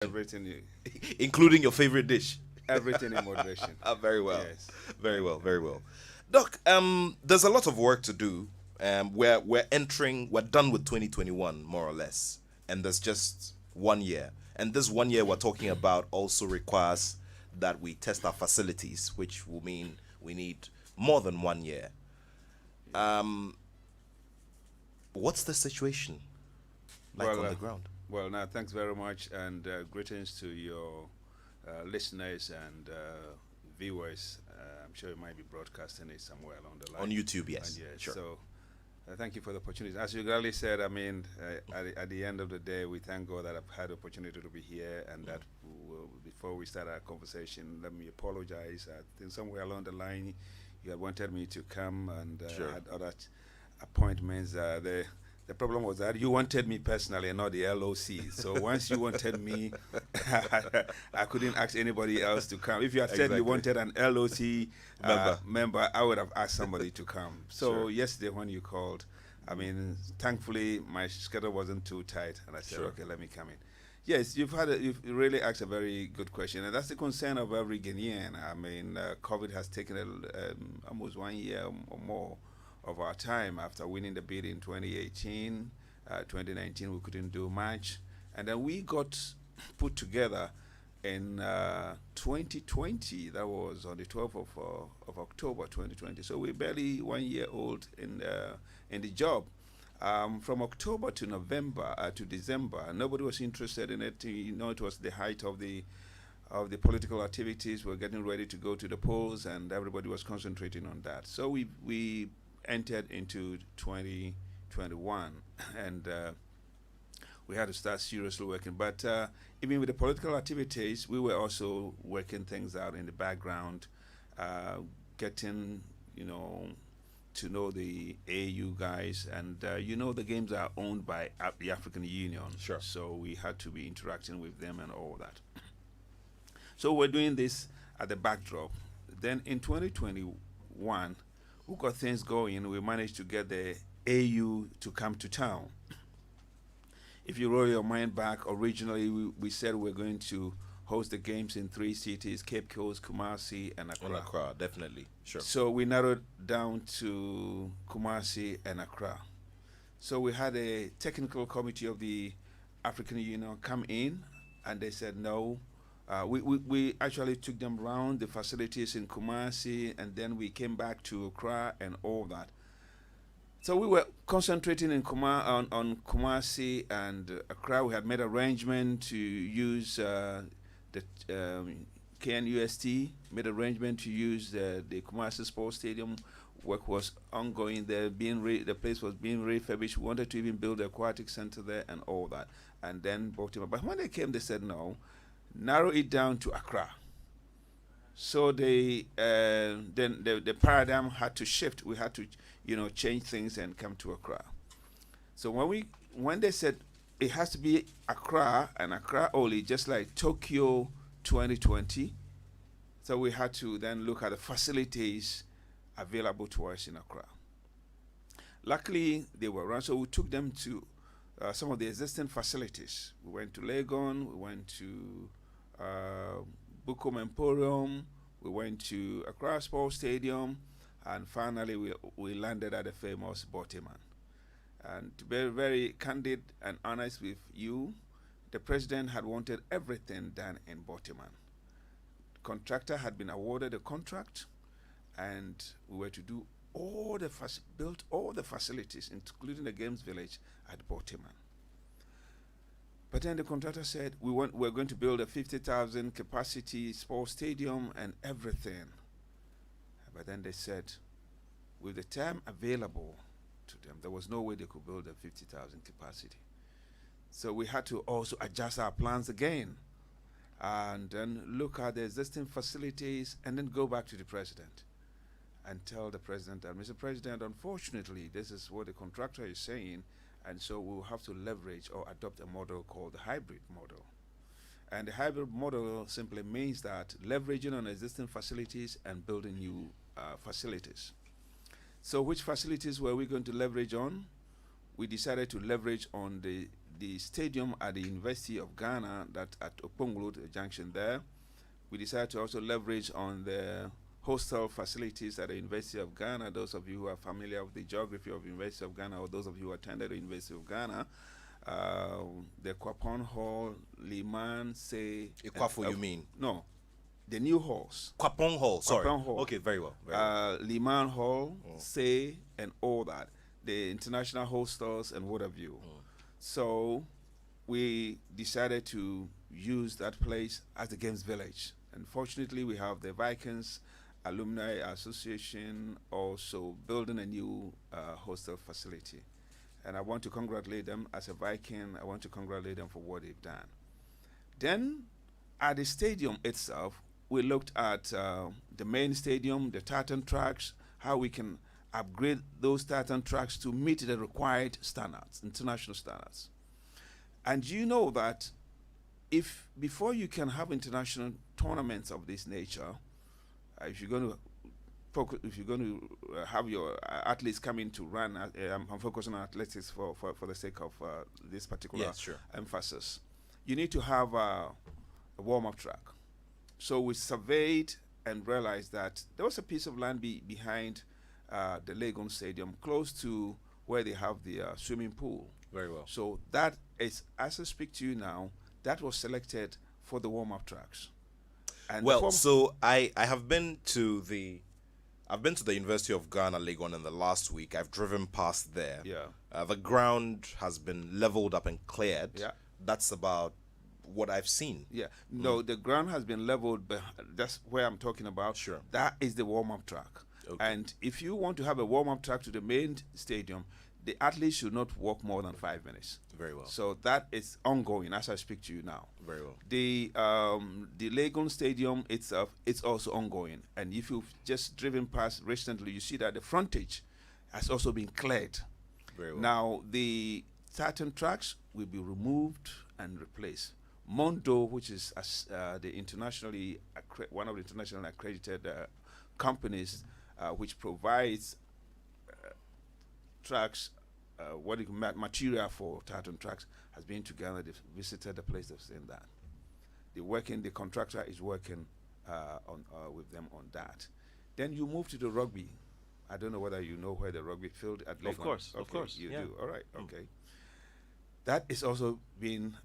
Everything, including your favorite dish. everything in moderation. Very well, Yes. very well, very well. Doc, there's a lot of work to do. We're done with 2021 more or less, and there's just 1 year. And this 1 year we're talking about also requires that we test our facilities, which will mean we need more than 1 year. What's the situation like Well, on uh, the ground? now thanks very much, and greetings to your listeners and viewers. I'm sure you might be broadcasting it somewhere along the On line. YouTube, And yes, yes, sure. so thank you for the opportunity. As you rightly said, I mean, at the end of the day, we thank God that I've had the opportunity to be here, and that before we start our conversation, let me apologize. I think somewhere along the line, you had wanted me to come, and Sure. had other appointments. The problem was that you wanted me personally and not the LOC. So once you wanted me, I couldn't ask anybody else to come. If you had said you Exactly. wanted an LOC Member. member, I would have asked somebody to come. So Sure. yesterday when you called, I mean, thankfully my schedule wasn't too tight, and I said, Sure. okay, let me come in. Yes, you've really asked a very good question, and that's the concern of every Guinean. I mean, COVID has taken almost 1 year or more of our time after winning the bid in 2018. 2019, we couldn't do much. And then we got put together in 2020. That was on the 12th of October 2020. So we're barely 1 year old in the job. From October to November to December, nobody was interested in it. You know, it was the height of the political activities. We're getting ready to go to the polls, and everybody was concentrating on that. So we entered into 2021, and we had to start seriously working. But even with the political activities, we were also working things out in the background, getting, to know the AU guys, and the games are owned by the African Union. Sure. So we had to be interacting with them and all that. So we're doing this at the backdrop. Then in 2021, we got things going. We managed to get the AU to come to town. If you roll your mind back, originally we said we're going to host the games in three cities: Cape Coast, Kumasi, and Accra. On Accra, definitely. Sure. So we narrowed down to Kumasi and Accra. So we had a technical committee of the African Union come in, and they said no. We actually took them around the facilities in Kumasi, and then we came back to Accra and all that. So we were concentrating on Kumasi and Accra. We had made arrangement to use the KNUST, made arrangement to use the Kumasi Sports Stadium. Work was ongoing there. The place was being refurbished. We wanted to even build an aquatic center there and all that. And then Baltimore. But when they came, they said no, narrow it down to Accra. So then the paradigm had to shift. We had to, change things and come to Accra. So when they said it has to be Accra and Accra only, just like Tokyo 2020, so we had to then look at the facilities available to us in Accra. Luckily, they were around, so we took them to some of the existing facilities. We went to Legon, we went to Bukom Emporium, we went to Accra Sports Stadium, and finally we landed at the famous Botiman. And to be very candid and honest with you, the president had wanted everything done in Botiman. Contractor had been awarded a contract, and we were to do build all the facilities, including the games village at Botiman. But then the contractor said we're going to build a 50,000 capacity sports stadium and everything. But then they said, with the time available to them, there was no way they could build a 50,000 capacity. So we had to also adjust our plans again, and then look at the existing facilities, and then go back to the president and tell the president that, Mr. President, unfortunately, this is what the contractor is saying, and so we'll have to leverage or adopt a model called the hybrid model. And the hybrid model simply means that leveraging on existing facilities and building new facilities. So which facilities were we going to leverage on? We decided to leverage on the the stadium at the University of Ghana, that at Oponglo the junction there. We decided to also leverage on the hostel facilities at the University of Ghana. Those of you who are familiar with the geography of the University of Ghana, or those of you who attended the University of Ghana, the Kwapon Hall, Liman, say... Ikwafu, you mean? No, the new halls. Kwapong Hall, sorry. Kwapon Hall. Okay, very well. Very well. Liman Hall, say, and all that. The international hostels and what have you. So we decided to use that place as the Games Village. And fortunately, we have the Vikings Alumni Association also building a new hostel facility. And I want to congratulate them as a Viking. I want to congratulate them for what they've done. Then at the stadium itself, we looked at the main stadium, the tartan tracks, how we can upgrade those tartan tracks to meet the required standards, international standards. And you know that if before you can have international tournaments of this nature, if you're going to focus, if you're going to have your athletes come in to run, I'm focusing on athletics for the sake of this particular emphasis. You need to have a warm-up track. So we surveyed and realized that there was a piece of land behind the Legon Stadium, close to where they have the swimming pool. Very well. So that is, as I speak to you now, that was selected for the warm-up tracks. And well, so I have been to the University of Ghana, Legon, in the last week. I've driven past there. Yeah. The ground has been leveled up and cleared. Yeah. That's about what I've seen. Yeah. No, the ground has been leveled, but that's where I'm talking about. Sure. That is the warm-up track. Okay. And if you want to have a warm-up track to the main stadium, the athletes should not walk more than 5 minutes. Very well. So that is ongoing as I speak to you now. Very well. The Legon Stadium itself, it's also ongoing. And if you've just driven past recently, you see that the frontage has also been cleared. Very well. Now, the tartan tracks will be removed and replaced. Mondo, which is the internationally one of the internationally accredited companies which provides tracks, what you call material for tartan tracks, has been together. They've visited the place. They've seen that. The contractor is working with them on that. Then you move to the rugby. I don't know whether you know where the rugby field at Legon. Of course, okay, of course. You Yeah. do. All right. Okay. That is also being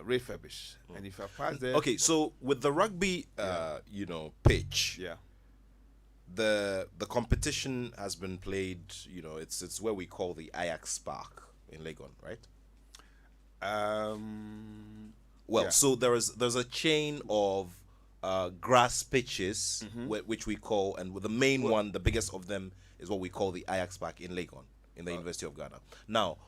refurbished. And if I pass there, Okay, so with the rugby, pitch, yeah, the competition has been played. It's where we call the Ajax Park in Legon, right? Well, yeah. so there's a chain of grass pitches, which we call, and the main one, the biggest of them, is what we call the Ajax Park in Legon, in the University of Ghana. Now,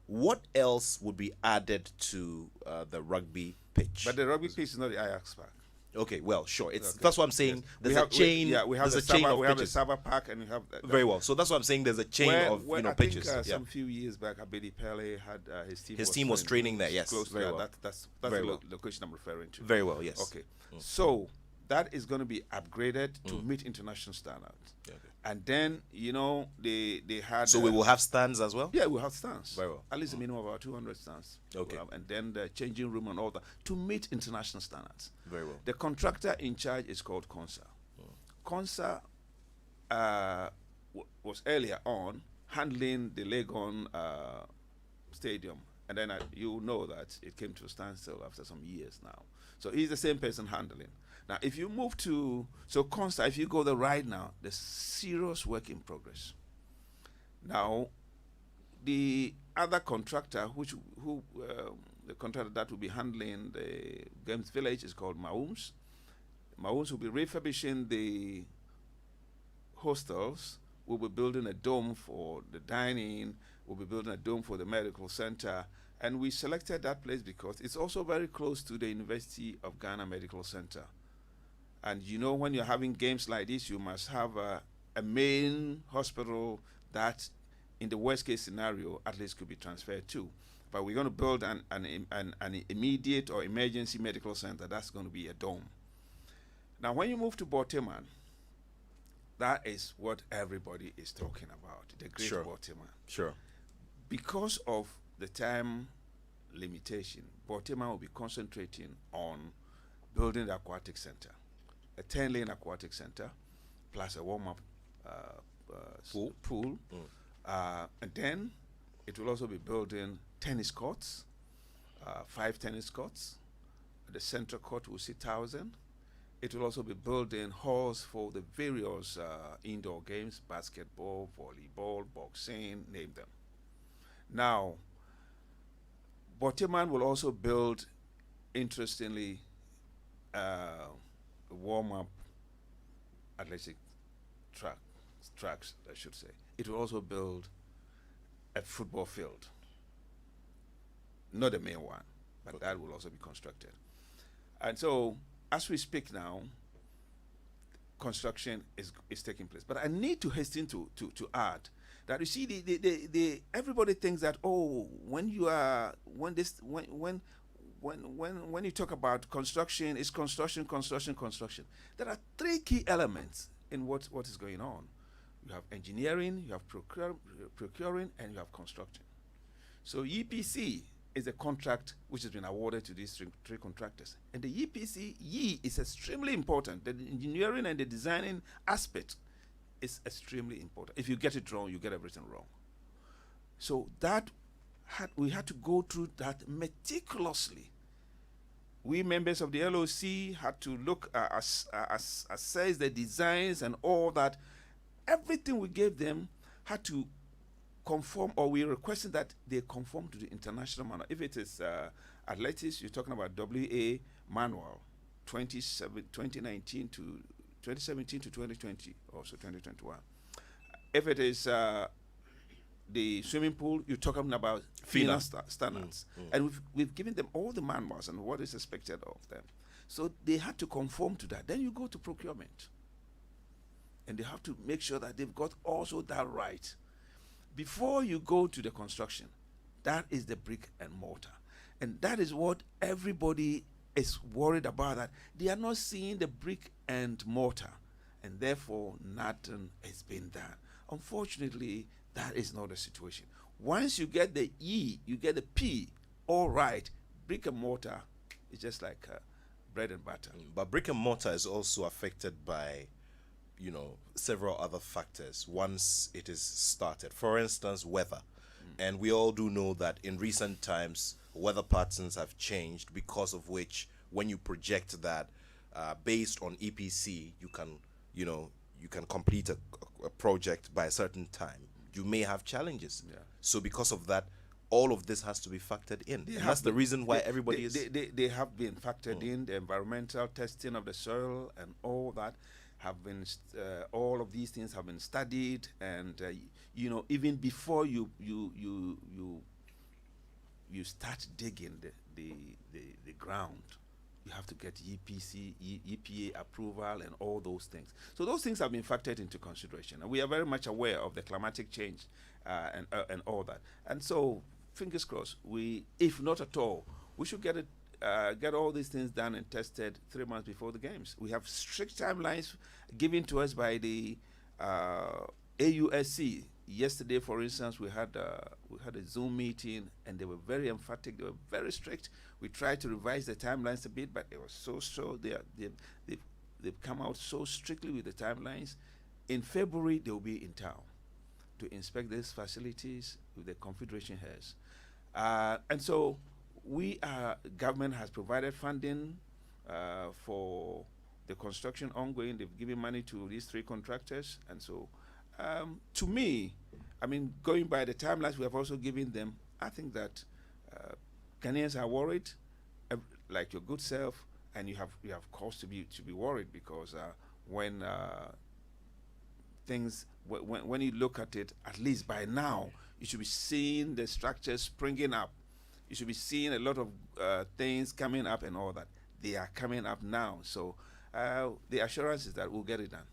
what else would be added to the rugby pitch? But the rugby pitch is not the Ajax Park. Okay, well, sure. Okay. That's what I'm saying. Yes. There's a chain. We have there's the a chain Saba, of we have the pitches. Saba Park, and we have Very well. So that's what I'm saying. There's a chain of I pitches. think Yeah. some few years back, Abedi Pele had his team. His team was training there. Yes, close to very that. well. That's Very the well. location I'm referring to. Very well. Yes. Okay, so that is going to be upgraded to meet international standards. Okay. And then they had. So we will have stands as well. Yeah, we'll have stands. Very well. At least a minimum of about 200 stands. Okay. We'll have, and then the changing room and all that to meet international standards. Very well. The contractor in charge is called Consa. Consa was earlier on handling the Legon Stadium, and then you know that it came to a standstill after some years now. So he's the same person handling. Now, if you move to Consa, if you go there right now, there's serious work in progress. Now, the other contractor, the contractor that will be handling the Games Village is called Maums. Maums will be refurbishing the hostels. We'll be building a dome for the dining. We'll be building a dome for the medical center. And we selected that place because it's also very close to the University of Ghana Medical Center. And when you're having games like this, you must have a main hospital that, in the worst case scenario, at least could be transferred to. But we're going to build an immediate or emergency medical center. That's going to be a dome. Now, when you move to Boteman, that is what everybody is talking about, the Great Sure. Boteman. Sure. Because of the time limitation, Baltimore will be concentrating on building the aquatic center, a 10-lane aquatic center, plus a warm-up pool. And then it will also be building tennis courts, 5 tennis courts. The central court will sit 1,000. It will also be building halls for the various indoor games, basketball, volleyball, boxing, name them. Now, Baltimore will also build, interestingly, warm-up athletic tracks, I should say. It will also build a football field, not the main one, but that will also be constructed. And so, as we speak now, construction is taking place. But I need to hasten to add that, you see, the everybody thinks that, oh, when you talk about construction, it's construction. There are 3 key elements in what is going on. You have engineering, you have procuring, and you have construction. So EPC is a contract which has been awarded to these 3 contractors. And the EPC is extremely important. The engineering and the designing aspect is extremely important. If you get it wrong, you get everything wrong. So we had to go through that meticulously. We members of the LOC had to look assess the designs and all that. Everything we gave them had to conform, or we requested that they conform to the international manual. If it is athletics, you're talking about WA manual 2017 to 2020, also 2021. If it is the swimming pool, you're talking about FINA standards. And we've given them all the manuals and what is expected of them. So they had to conform to that. Then you go to procurement. And they have to make sure that they've got also that right. Before you go to the construction, that is the brick and mortar. And that is what everybody is worried about, that they are not seeing the brick and mortar. And therefore, nothing is being done. Unfortunately, that is not the situation. Once you get the E, you get the P, all right, brick and mortar is just like bread and butter. But brick and mortar is also affected by, several other factors once it is started. For instance, weather. And we all do know that in recent times, weather patterns have changed, because of which, when you project that based on EPC, you can complete a project by a certain time. You may have challenges. Yeah. So because of that, all of this has to be factored in. And that's the reason why everybody is... They have been factored in. The environmental testing of the soil and all that have been, all of these things have been studied. And, even before you start digging the ground, you have to get EPA approval and all those things. So those things have been factored into consideration. And we are very much aware of the climatic change and all that. And so, fingers crossed, if not at all, we should get all these things done and tested 3 months before the games. We have strict timelines given to us by the AUSC. Yesterday, for instance, we had a Zoom meeting, and they were very emphatic. They were very strict. We tried to revise the timelines a bit, but it was so. They've come out so strictly with the timelines. In February, they will be in town to inspect these facilities with the Confederation heads, and so government has provided funding for the construction ongoing. They've given money to these 3 contractors, and so. To me, going by the timelines we have also given them, I think that Ghanaians are worried, like your good self, and you have cause to be worried, because when you look at it, at least by now, you should be seeing the structures springing up. You should be seeing a lot of things coming up and all that. They are coming up now, so the assurance is that we'll get it done.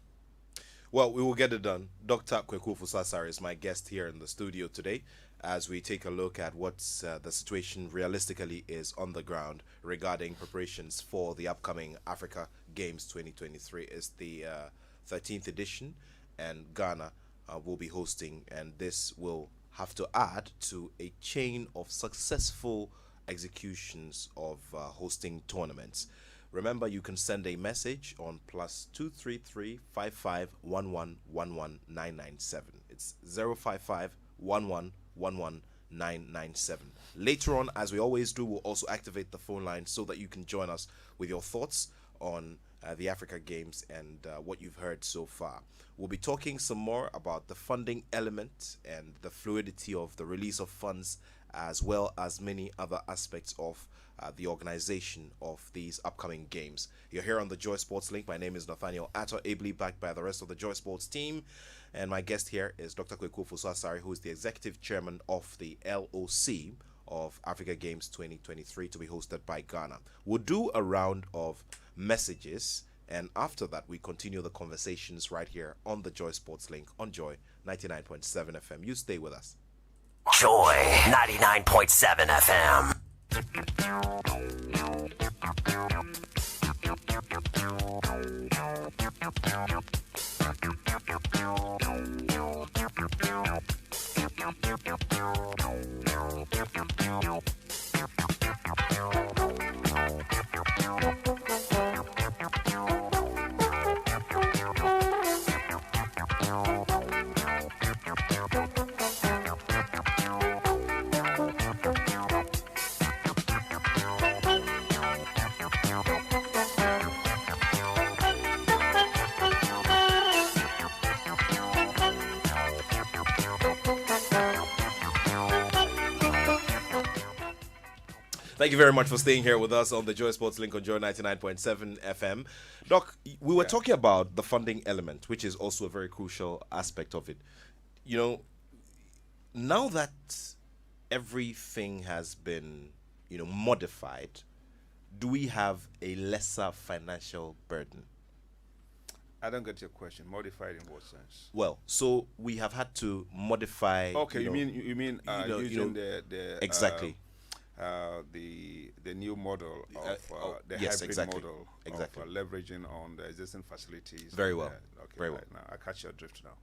Well, we will get it done. Dr. Kweku Fusasare is my guest here in the studio today, as we take a look at what the situation realistically is on the ground regarding preparations for the upcoming Africa Games 2023. It's the 13th edition, and Ghana will be hosting, and this will have to add to a chain of successful executions of hosting tournaments. Remember, you can send a message on +233 5511 It's 055 11 Later on, as we always do, we'll also activate the phone line so that you can join us with your thoughts on the Africa Games and what you've heard so far. We'll be talking some more about the funding element and the fluidity of the release of funds, as well as many other aspects of the organization of these upcoming games. You're here on the Joy Sports Link. My name is Nathaniel Attoh, ably backed by the rest of the Joy Sports team. And my guest here is Dr. Kweku Fuso-Asare, who is the executive chairman of the LOC of Africa Games 2023, to be hosted by Ghana. We'll do a round of messages, and after that we continue the conversations right here on the Joy Sports Link on Joy 99.7 FM. You stay with us. Joy 99.7 FM. Thank you very much for staying here with us on the Joy Sports Link on Joy 99.7 FM. Doc, we were talking about the funding element, which is also a very crucial aspect of it. You know, now that everything has been, modified, do we have a lesser financial burden? I don't get your question. Modified in what sense? Well, so we have had to modify. Okay, you mean using the exactly. The new model of the yes, hybrid exactly. model Exactly. of leveraging on the existing facilities. Very well. Okay, Very right now I catch your drift now.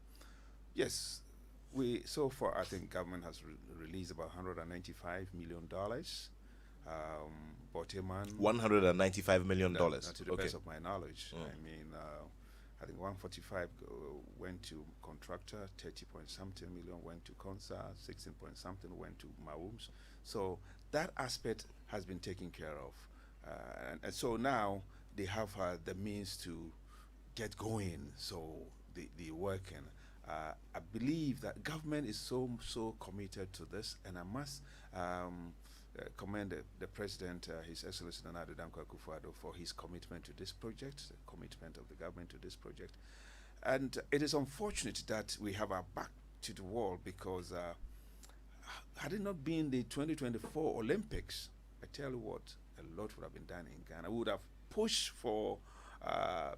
Yes, we so far I think government has released about $195 million. Boteman, $195 million. to the Okay. best of my knowledge. I mean, I think 145 went to contractor, 30 point something million went to Consa, 16 point something went to Maums. So that aspect has been taken care of. And so now they have the means to get going, so the working. I believe that government is so committed to this, and I must commend the President, His Excellency Nana Addo Dankwa Akufo-Addo, for his commitment to this project, the commitment of the government to this project. And it is unfortunate that we have our back to the wall, because had it not been the 2024 Olympics, I tell you what, a lot would have been done in Ghana. We would have pushed for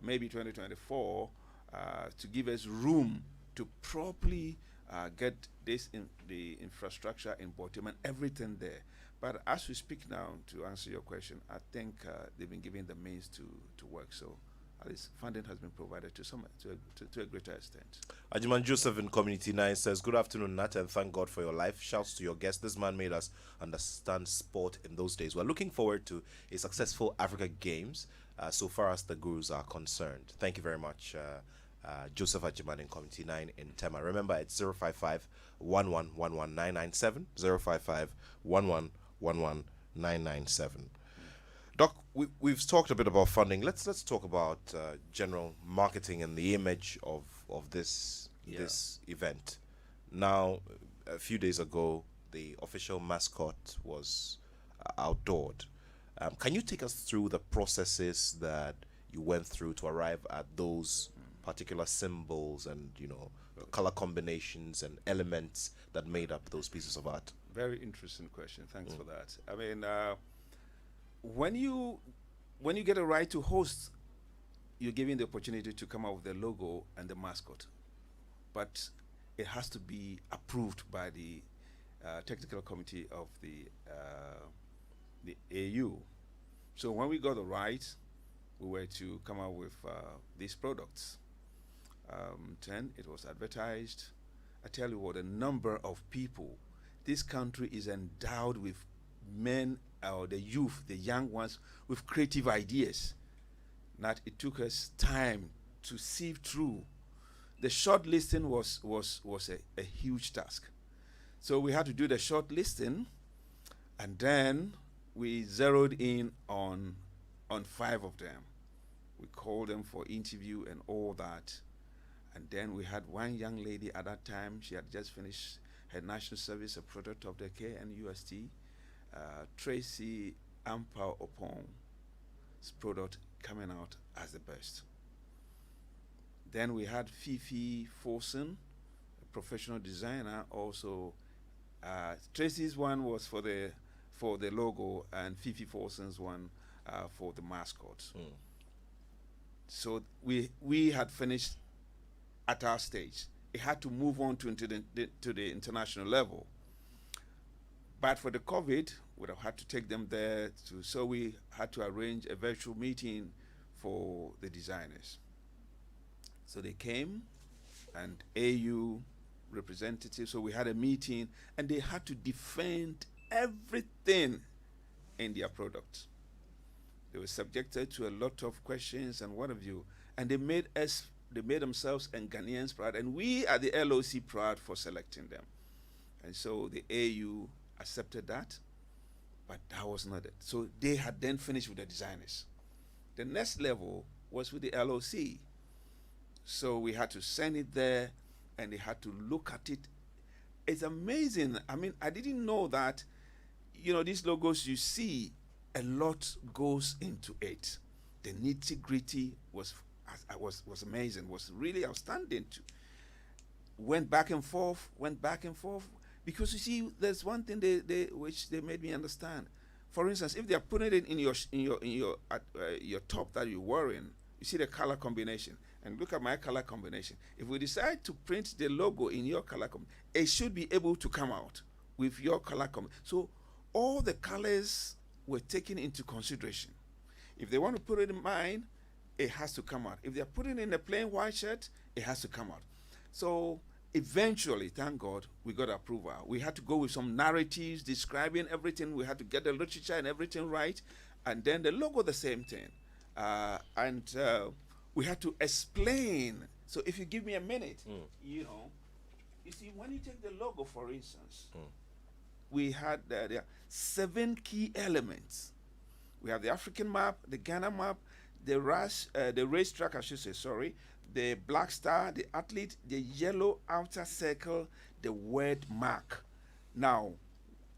maybe 2024 to give us room to properly get the infrastructure in Baltimore and everything there. But as we speak now, to answer your question, I think they've been given the means to work. So at least funding has been provided to a greater extent. Ajiman Joseph in Community 9 says, "Good afternoon, Nat, and thank God for your life. Shouts to your guest. This man made us understand sport in those days. We're looking forward to a successful Africa Games so far as the Gurus are concerned." Thank you very much, Joseph Ajiman in Community 9 in Tema. Remember, it's 055 1111997, 055 1111997. Doc, we've talked a bit about funding. Let's talk about general marketing and the image of this event. Now, a few days ago, the official mascot was outdoored. Can you take us through the processes that you went through to arrive at those particular symbols and color combinations and elements that made up those pieces of art? Very interesting question. Thanks for that. I mean, when you get a right to host, you're given the opportunity to come up with the logo and the mascot, but it has to be approved by the technical committee of the AU. So when we got the right, we were to come up with these products. Then it was advertised. I tell you what, a number of people. This country is endowed with men or the youth, the young ones, with creative ideas. That it took us time to sieve through. The short listing was a huge task. So we had to do the short listing, and then we zeroed in on 5 of them. We called them for interview and all that. And then we had one young lady at that time. She had just finished her national service, a product of the KNUST. Tracy Ampao Opong's product coming out as the best. Then we had Fifi Forson, a professional designer. Also, Tracy's one was for the logo, and Fifi Forson's one for the mascots. So we had finished at our stage. It had to move on to the international level. But for the COVID, we would have had to take them there. So we had to arrange a virtual meeting for the designers. So they came, and AU representatives, so we had a meeting, and they had to defend everything in their product. They were subjected to a lot of questions and what have you, and they made themselves and Ghanaians proud, and we at the LOC proud for selecting them. And so the AU accepted that, but that was not it. So they had then finished with the designers. The next level was with the LOC. So we had to send it there, and they had to look at it. It's amazing. I mean, I didn't know that, these logos you see, a lot goes into it. The nitty-gritty was amazing, was really outstanding too. Went back and forth, because you see, there's one thing which they made me understand. For instance, if they are putting it in your top that you're wearing, you see the color combination. And look at my color combination. If we decide to print the logo in your color combination, it should be able to come out with your color combination. So all the colors were taken into consideration. If they want to put it in mine, it has to come out. If they're putting in a plain white shirt, it has to come out. So eventually, thank God, we got approval. We had to go with some narratives describing everything. We had to get the literature and everything right. And then the logo, the same thing. We had to explain. So if you give me a minute, you see, when you take the logo, for instance, we had there are 7 key elements. We have the African map, the Ghana map, the racetrack, I should say, sorry, the black star, the athlete, the yellow outer circle, the word mark. Now,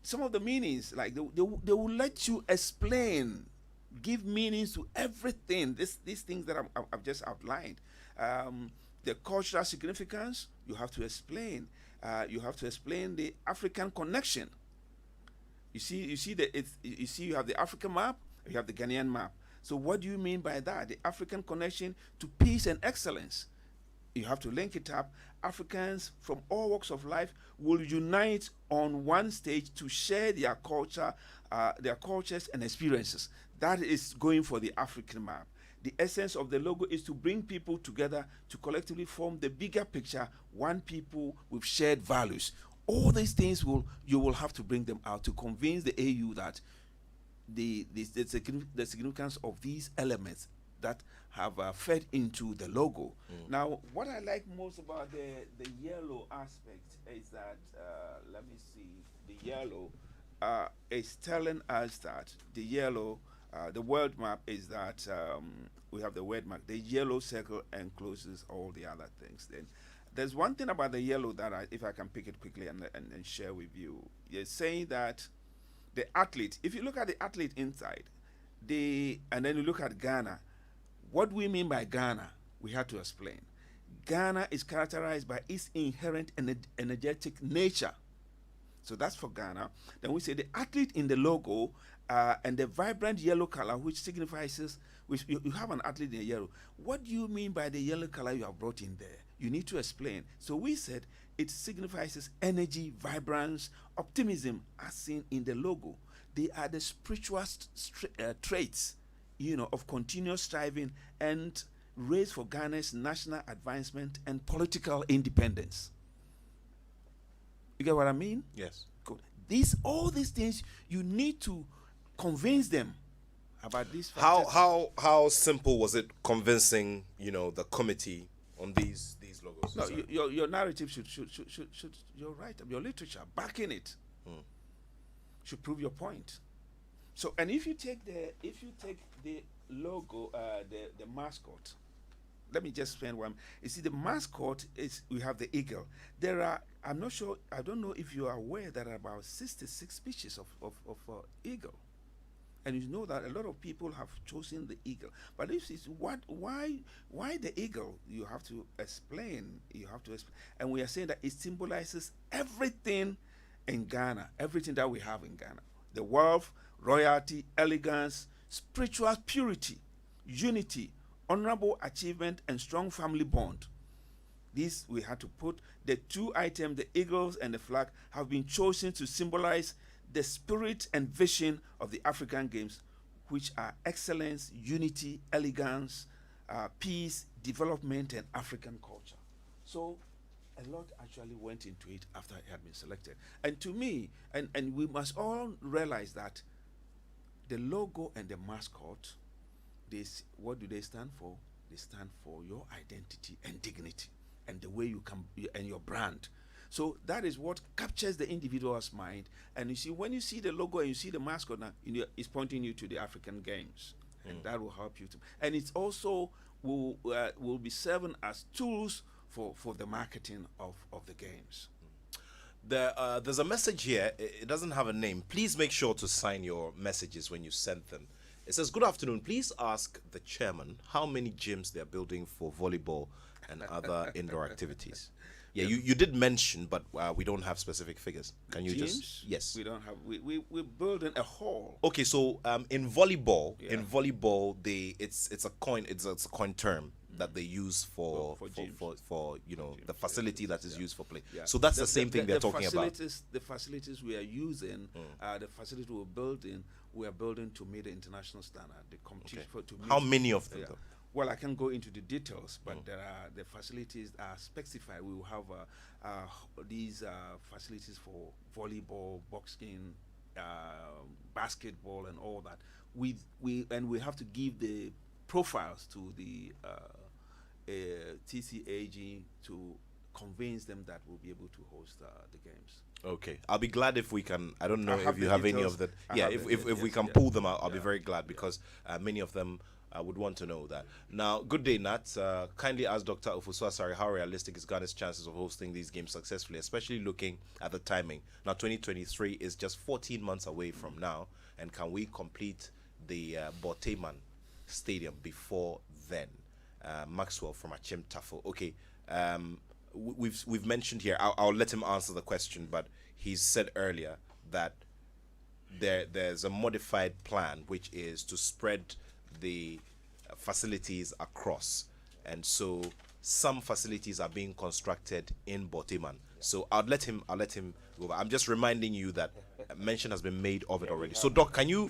some of the meanings, like they will let you explain, give meanings to everything. These things that I've just outlined. The cultural significance, you have to explain. You have to explain the African connection. You you have the African map, you have the Ghanaian map. So what do you mean by that? The African connection to peace and excellence. You have to link it up. Africans from all walks of life will unite on one stage to share their culture, their cultures and experiences. That is going for the African map. The essence of the logo is to bring people together to collectively form the bigger picture, one people with shared values. All these things you will have to bring them out to convince the AU that the significance of these elements that have fed into the logo. Now, what I like most about the yellow aspect is that, let me see, the yellow is telling us that the yellow, the world map is that we have the word map. The yellow circle encloses all the other things. Then there's one thing about the yellow that if I can pick it quickly and share with you, it's saying that the athlete, if you look at the athlete inside, and then you look at Ghana, what we mean by Ghana, we have to explain. Ghana is characterized by its inherent energetic nature. So that's for Ghana. Then we say the athlete in the logo and the vibrant yellow color, which signifies, which you have an athlete in yellow. What do you mean by the yellow color you have brought in there? You need to explain. So we said it signifies energy, vibrance, optimism, as seen in the logo. They are the spiritual traits, of continuous striving and race for Ghana's national advancement and political independence. You get what I mean? Yes. Good. All these things you need to convince them about this. How simple was it convincing the committee on these logos? No, Sorry. your narrative should you're right. Your literature backing it should prove your point. So, and if you take the logo, the mascot, let me just spend one. You see, the mascot is, we have the eagle. There are, I'm not sure, I don't know if you are aware, there are about 66 species of eagle. And you know that a lot of people have chosen the eagle. But this is why the eagle? You have to explain. And we are saying that it symbolizes everything in Ghana, everything that we have in Ghana: the wealth, royalty, elegance, spiritual purity, unity, honorable achievement, and strong family bond. This we had to put. The two items, the eagles and the flag, have been chosen to symbolize the spirit and vision of the African Games, which are excellence, unity, elegance, peace, development, and African culture. So a lot actually went into it after it had been selected. And to me, and we must all realize that the logo and the mascot, what do they stand for? They stand for your identity and dignity and the way you come and your brand. So that is what captures the individual's mind. And you see, when you see the logo and you see the mascot now, it's pointing you to the African Games, and that will help you to. And it's also will be serving as tools for the marketing of the games. There's a message here. It doesn't have a name. Please make sure to sign your messages when you send them. It says, "Good afternoon. Please ask the chairman how many gyms they're building for volleyball and other indoor activities." Yeah, you did mention, but we don't have specific figures. Can you Gyms? just yes? We don't have. We're building a hall. Okay, so in volleyball, it's a coin term that they use for the facility that is used for play. Yeah. So that's the same thing they're talking about. The facilities we are using, the facility we are building to meet the international standard. The competition to meet. How many of them? Though? Well, I can go into the details, but the facilities are specified. We will have these facilities for volleyball, boxing, basketball, and all that. We have to give the profiles to the TCAG to convince them that we'll be able to host the games. Okay, I'll be glad if we can. I don't know if you the have any details. of that. I Yeah, have if we can yes. pull them out, I'll be very glad because many of them would want to know that. Now, good day, Nat. Kindly ask Dr. Ofosu-Asare how realistic is Ghana's chances of hosting these games successfully, especially looking at the timing. Now, 2023 is just 14 months away from now, and can we complete the Boteman Stadium before then? Maxwell from Achim Tafel. Okay, we've mentioned here. I'll let him answer the question, but he said earlier that there's a modified plan, which is to spread the facilities across, and so some facilities are being constructed in Boteman. So I'll let him go over. I'm just reminding you that mention has been made of it already. So Doc, can you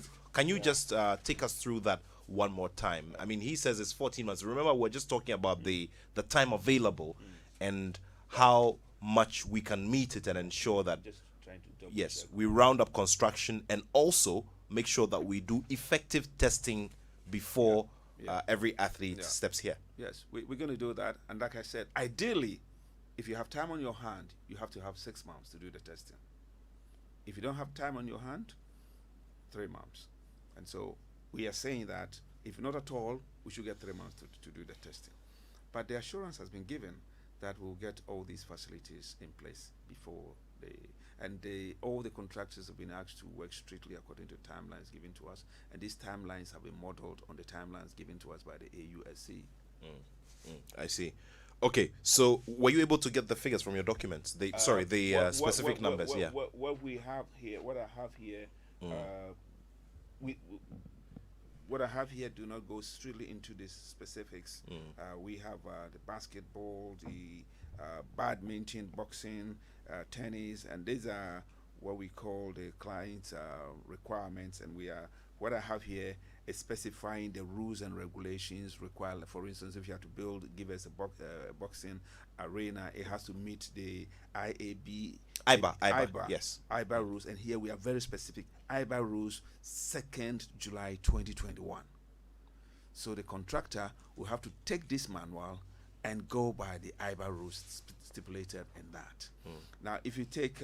just take us through that one more time? I mean, he says it's 14 months. Remember, we're just talking about the time available and how much we can meet it and ensure that Just trying to yes, we round up construction and also make sure that we do effective testing before every athlete steps here. Yes, we're going to do that. And like I said, ideally, if you have time on your hand, you have to have 6 months to do the testing. If you don't have time on your hand, 3 months. And so we are saying that if not at all, we should get 3 months to do the testing. But the assurance has been given that we'll get all these facilities in place before all the contractors have been asked to work strictly according to timelines given to us, and these timelines have been modeled on the timelines given to us by the AUSC. I see. Okay, so were you able to get the figures from your documents? Specific numbers. What we have here, what I have here, what I have here do not go strictly into the specifics. We have the basketball, the badminton, boxing, tennis, and these are what we call the client's requirements. And what I have here It's specifying the rules and regulations required. For instance, if you have to give us a boxing arena, it has to meet the IBA, yes. IBA rules. And here we are very specific. IBA rules 2nd July 2021. So the contractor will have to take this manual and go by the IBA rules stipulated in that. Now, if you take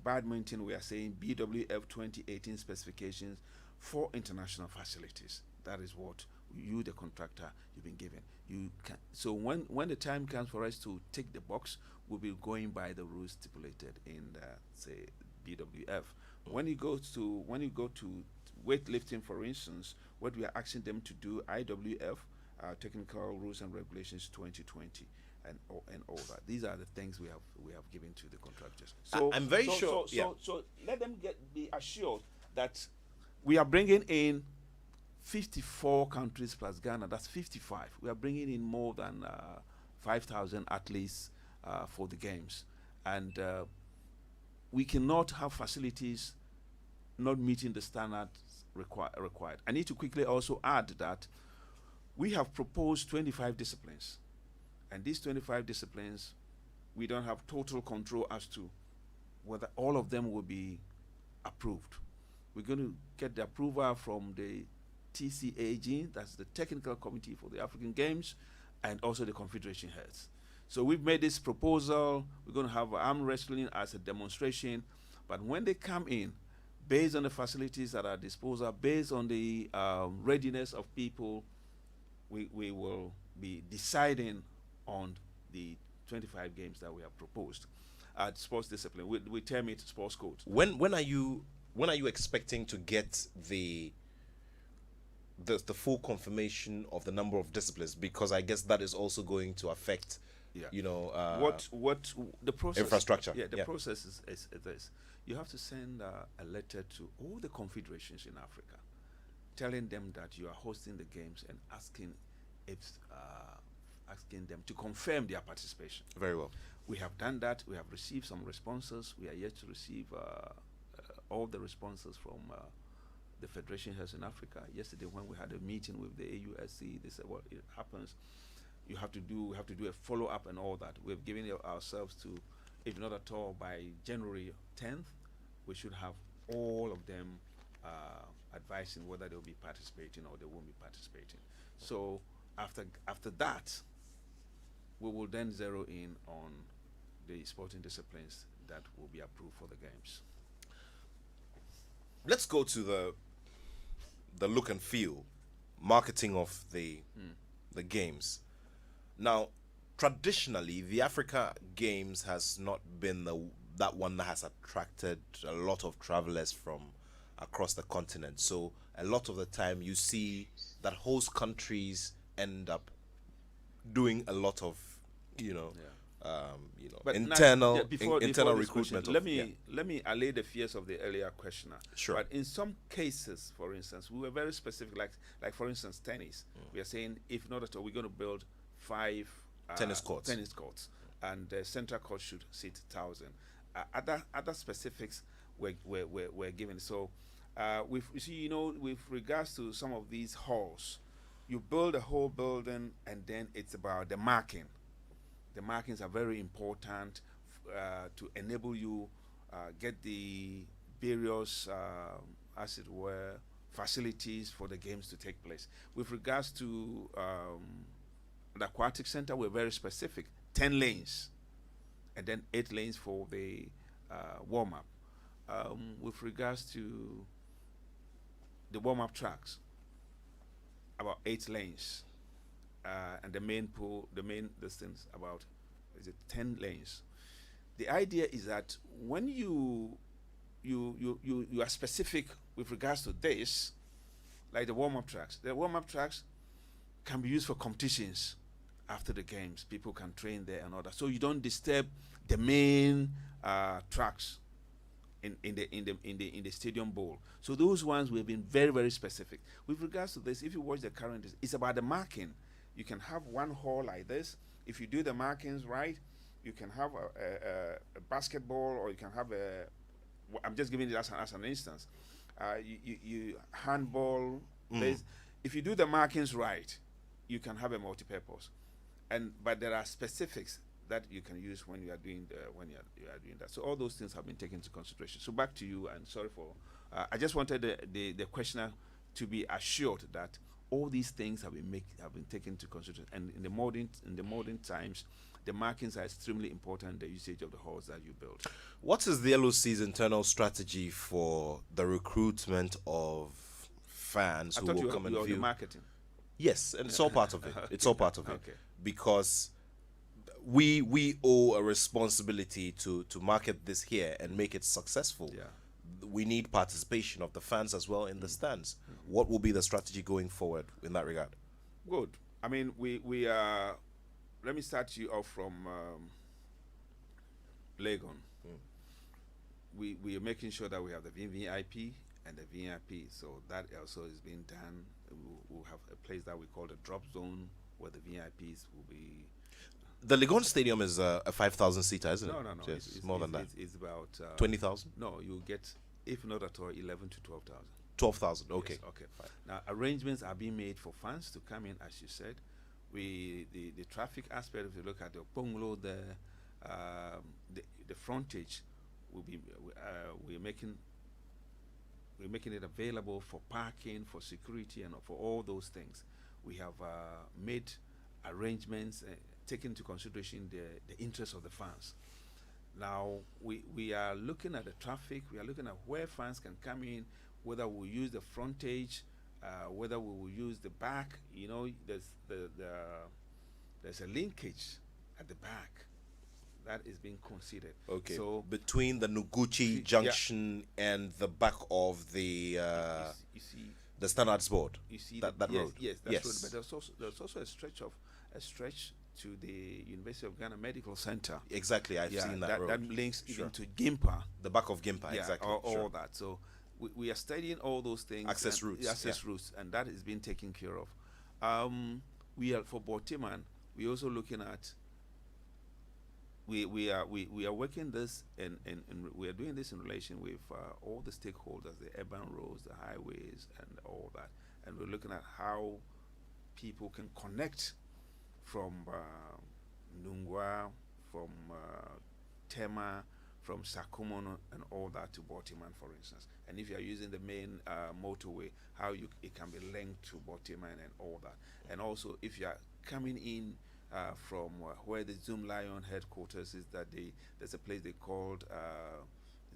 badminton, we are saying BWF 2018 specifications for international facilities. That is what you, the contractor, you've been given. You can. So when the time comes for us to take the box, we'll be going by the rules stipulated in say BWF. When you go to weightlifting, for instance, what we are asking them to do, IWF, Technical Rules and Regulations 2020, and all that. These are the things we have given to the contractors. So I'm very sure. So let them be assured that we are bringing in 54 countries plus Ghana. That's 55. We are bringing in more than 5,000 athletes for the games, and we cannot have facilities not meeting the standards required. I need to quickly also add that we have proposed 25 disciplines, and these 25 disciplines, we don't have total control as to whether all of them will be approved. We're going to get the approval from the TCAG, that's the Technical Committee for the African Games, and also the Confederation heads. So we've made this proposal. We're going to have arm wrestling as a demonstration, but when they come in, based on the facilities at our disposal, based on the readiness of people, we will be deciding on the 25 games that we have proposed at sports discipline. We term it sports code. When are you expecting to get the full confirmation of the number of disciplines? Because I guess that is also going to affect, what the process infrastructure. Yeah, the process is this. You have to send a letter to all the confederations in Africa, telling them that you are hosting the games and asking them to confirm their participation. Very well. We have done that. We have received some responses. We are yet to receive all the responses from the federation heads in Africa. Yesterday, when we had a meeting with the AUSC, they said, "Well, it happens. We have to do a follow up and all that." We've given ourselves to, if not at all, by January 10th, we should have all of them advising whether they'll be participating or they won't be participating. So after that, we will then zero in on the sporting disciplines that will be approved for the games. Let's go to the look and feel, marketing of the games. Now, traditionally, the Africa Games has not been that one that has attracted a lot of travelers from across the continent. So a lot of the time, you see that host countries end up doing a lot of, But internal now, before this recruitment. question, let me allay the fears of the earlier questioner. Sure. But in some cases, for instance, we were very specific. Like for instance, tennis. We are saying, if not at all, we're going to build 5 tennis courts, and the central court should seat 1,000. Other specifics were given. So, with regards to some of these halls, you build a whole building, and then it's about the marking. The markings are very important to enable you get the various, as it were, facilities for the games to take place. With regards to the aquatic center, we're very specific: 10 lanes, and then 8 lanes for the warm-up. With regards to the warm-up tracks, about 8 lanes. And the main pool, the main distance, about 10 lanes. The idea is that when you are specific with regards to this, like the warm-up tracks can be used for competitions after the games. People can train there and all that. So you don't disturb the main tracks in the stadium bowl. So those ones we've been very, very specific with regards to this. If you watch the current, it's about the marking. You can have one hall like this. If you do the markings right, you can have a basketball, or you can have I'm just giving it as an instance. You handball If you do the markings right, you can have a multi-purpose, but there are specifics that you can use when you are doing you are doing that. So all those things have been taken into consideration. So back to you, and sorry for I just wanted the questioner to be assured that all these things have been taken into consideration. And in the modern times, the markings are extremely important. The usage of the halls that you build. What is the LOC's internal strategy for the recruitment of fans I who thought will you come and were the view? marketing. Yes, and it's all part of it. It's all part of it. Okay. Because we owe a responsibility to market this here and make it successful. Yeah. We need participation of the fans as well in the stands. What will be the strategy going forward in that regard? Good. I mean, we are. Let me start you off from Legon. We are making sure that we have the VVIP and the VIP. So that also is being done. We'll have a place that we call the drop zone where the VIPs will be. The Legon Stadium is a 5,000 seater, isn't it? No. Yes, it's more than that. It's about 20,000? No, you get, if not at all, 11 to 12,000. 12,000. Okay. Yes, okay. Fine. Now arrangements are being made for fans to come in, as you said. The traffic aspect. If you look at the Ponglo, the frontage will be we're making it available for parking, for security, and for all those things. We have made arrangements, taking into consideration the interests of the fans. Now we are looking at the traffic. We are looking at where fans can come in, whether we'll use the frontage, whether we will use the back. You know, there's a linkage at the back that is being considered. Okay. So between the Noguchi Junction and the back of the you see the Standards Board, you see that yes, road. Yes, that's Yes. road. But there's also a stretch to the University of Ghana Medical Center. Exactly, I've seen that road. That links Sure. even to Gimpa. The back of Gimpa, Yeah, exactly. all Sure. that. So we are studying all those things. Access and- routes, Access yeah. routes, and that is being taken care of. We are for Botiman. We're also looking at. We are working this and we are doing this in relation with all the stakeholders, the urban roads, the highways, and all that. And we're looking at how people can connect from Nungwa, from Tema, from Sakumono, and all that to Botiman, for instance. And if you are using the main motorway, how it can be linked to Botiman and all that. And also, if you are coming in from where the Zoom Lion headquarters is, there's a place they called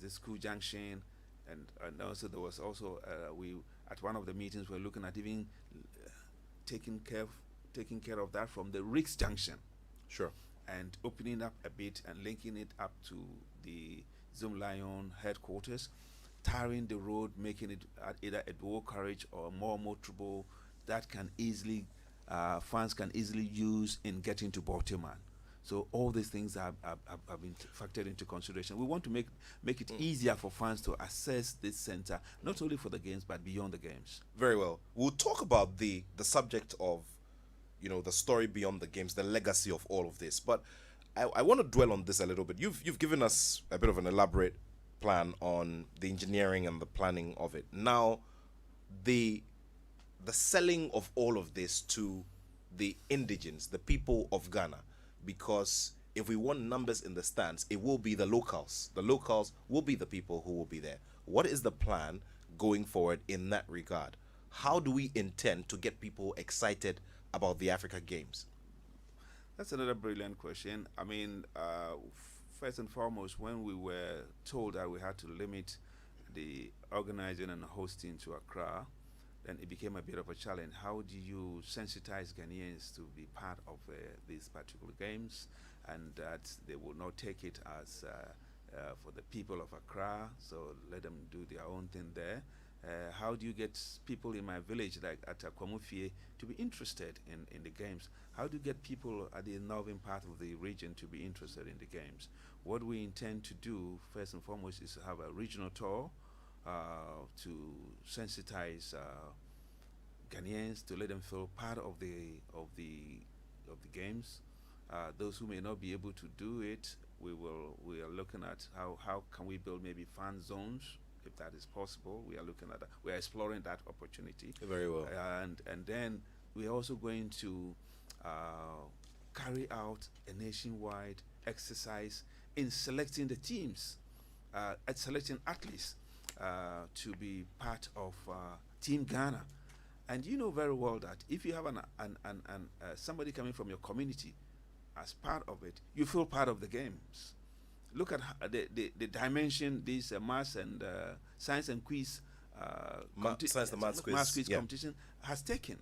the School Junction, and also there was also we at one of the meetings we're looking at even taking care of that from the Ricks Junction. Sure. And opening up a bit and linking it up to the Zoom Lion headquarters, tarring the road, making it either a dual carriage or more motorable that can easily fans can easily use in getting to Baltimore. So all these things have been factored into consideration. We want to make it easier for fans to access this center, not only for the games but beyond the games. Very well. We'll talk about the subject of, the story beyond the games, the legacy of all of this. But I want to dwell on this a little bit. You've given us a bit of an elaborate plan on the engineering and the planning of it. Now, the selling of all of this to the indigenes, the people of Ghana, because if we want numbers in the stands, it will be the locals. The locals will be the people who will be there. What is the plan going forward in that regard? How do we intend to get people excited about the Africa Games? That's another brilliant question. I mean, first and foremost, when we were told that we had to limit the organizing and hosting to Accra, then it became a bit of a challenge. How do you sensitize Ghanaians to be part of these particular games, and that they will not take it as for the people of Accra, so let them do their own thing there. How do you get people in my village, like at Akwamufie, to be interested in the games? How do you get people at the northern part of the region to be interested in the games? What we intend to do, first and foremost, is to have a regional tour to sensitize Ghanaians, to let them feel part of the games. Those who may not be able to do it, we are looking at how can we build maybe fan zones if that is possible. We are looking at that. We are exploring that opportunity. Very well. And then we're also going to carry out a nationwide exercise in selecting the teams, at selecting athletes to be part of Team Ghana. And you know very well that if you have somebody coming from your community as part of it, you feel part of the games. Look at the dimension this maths and science and quiz Science and maths quiz, competition has taken.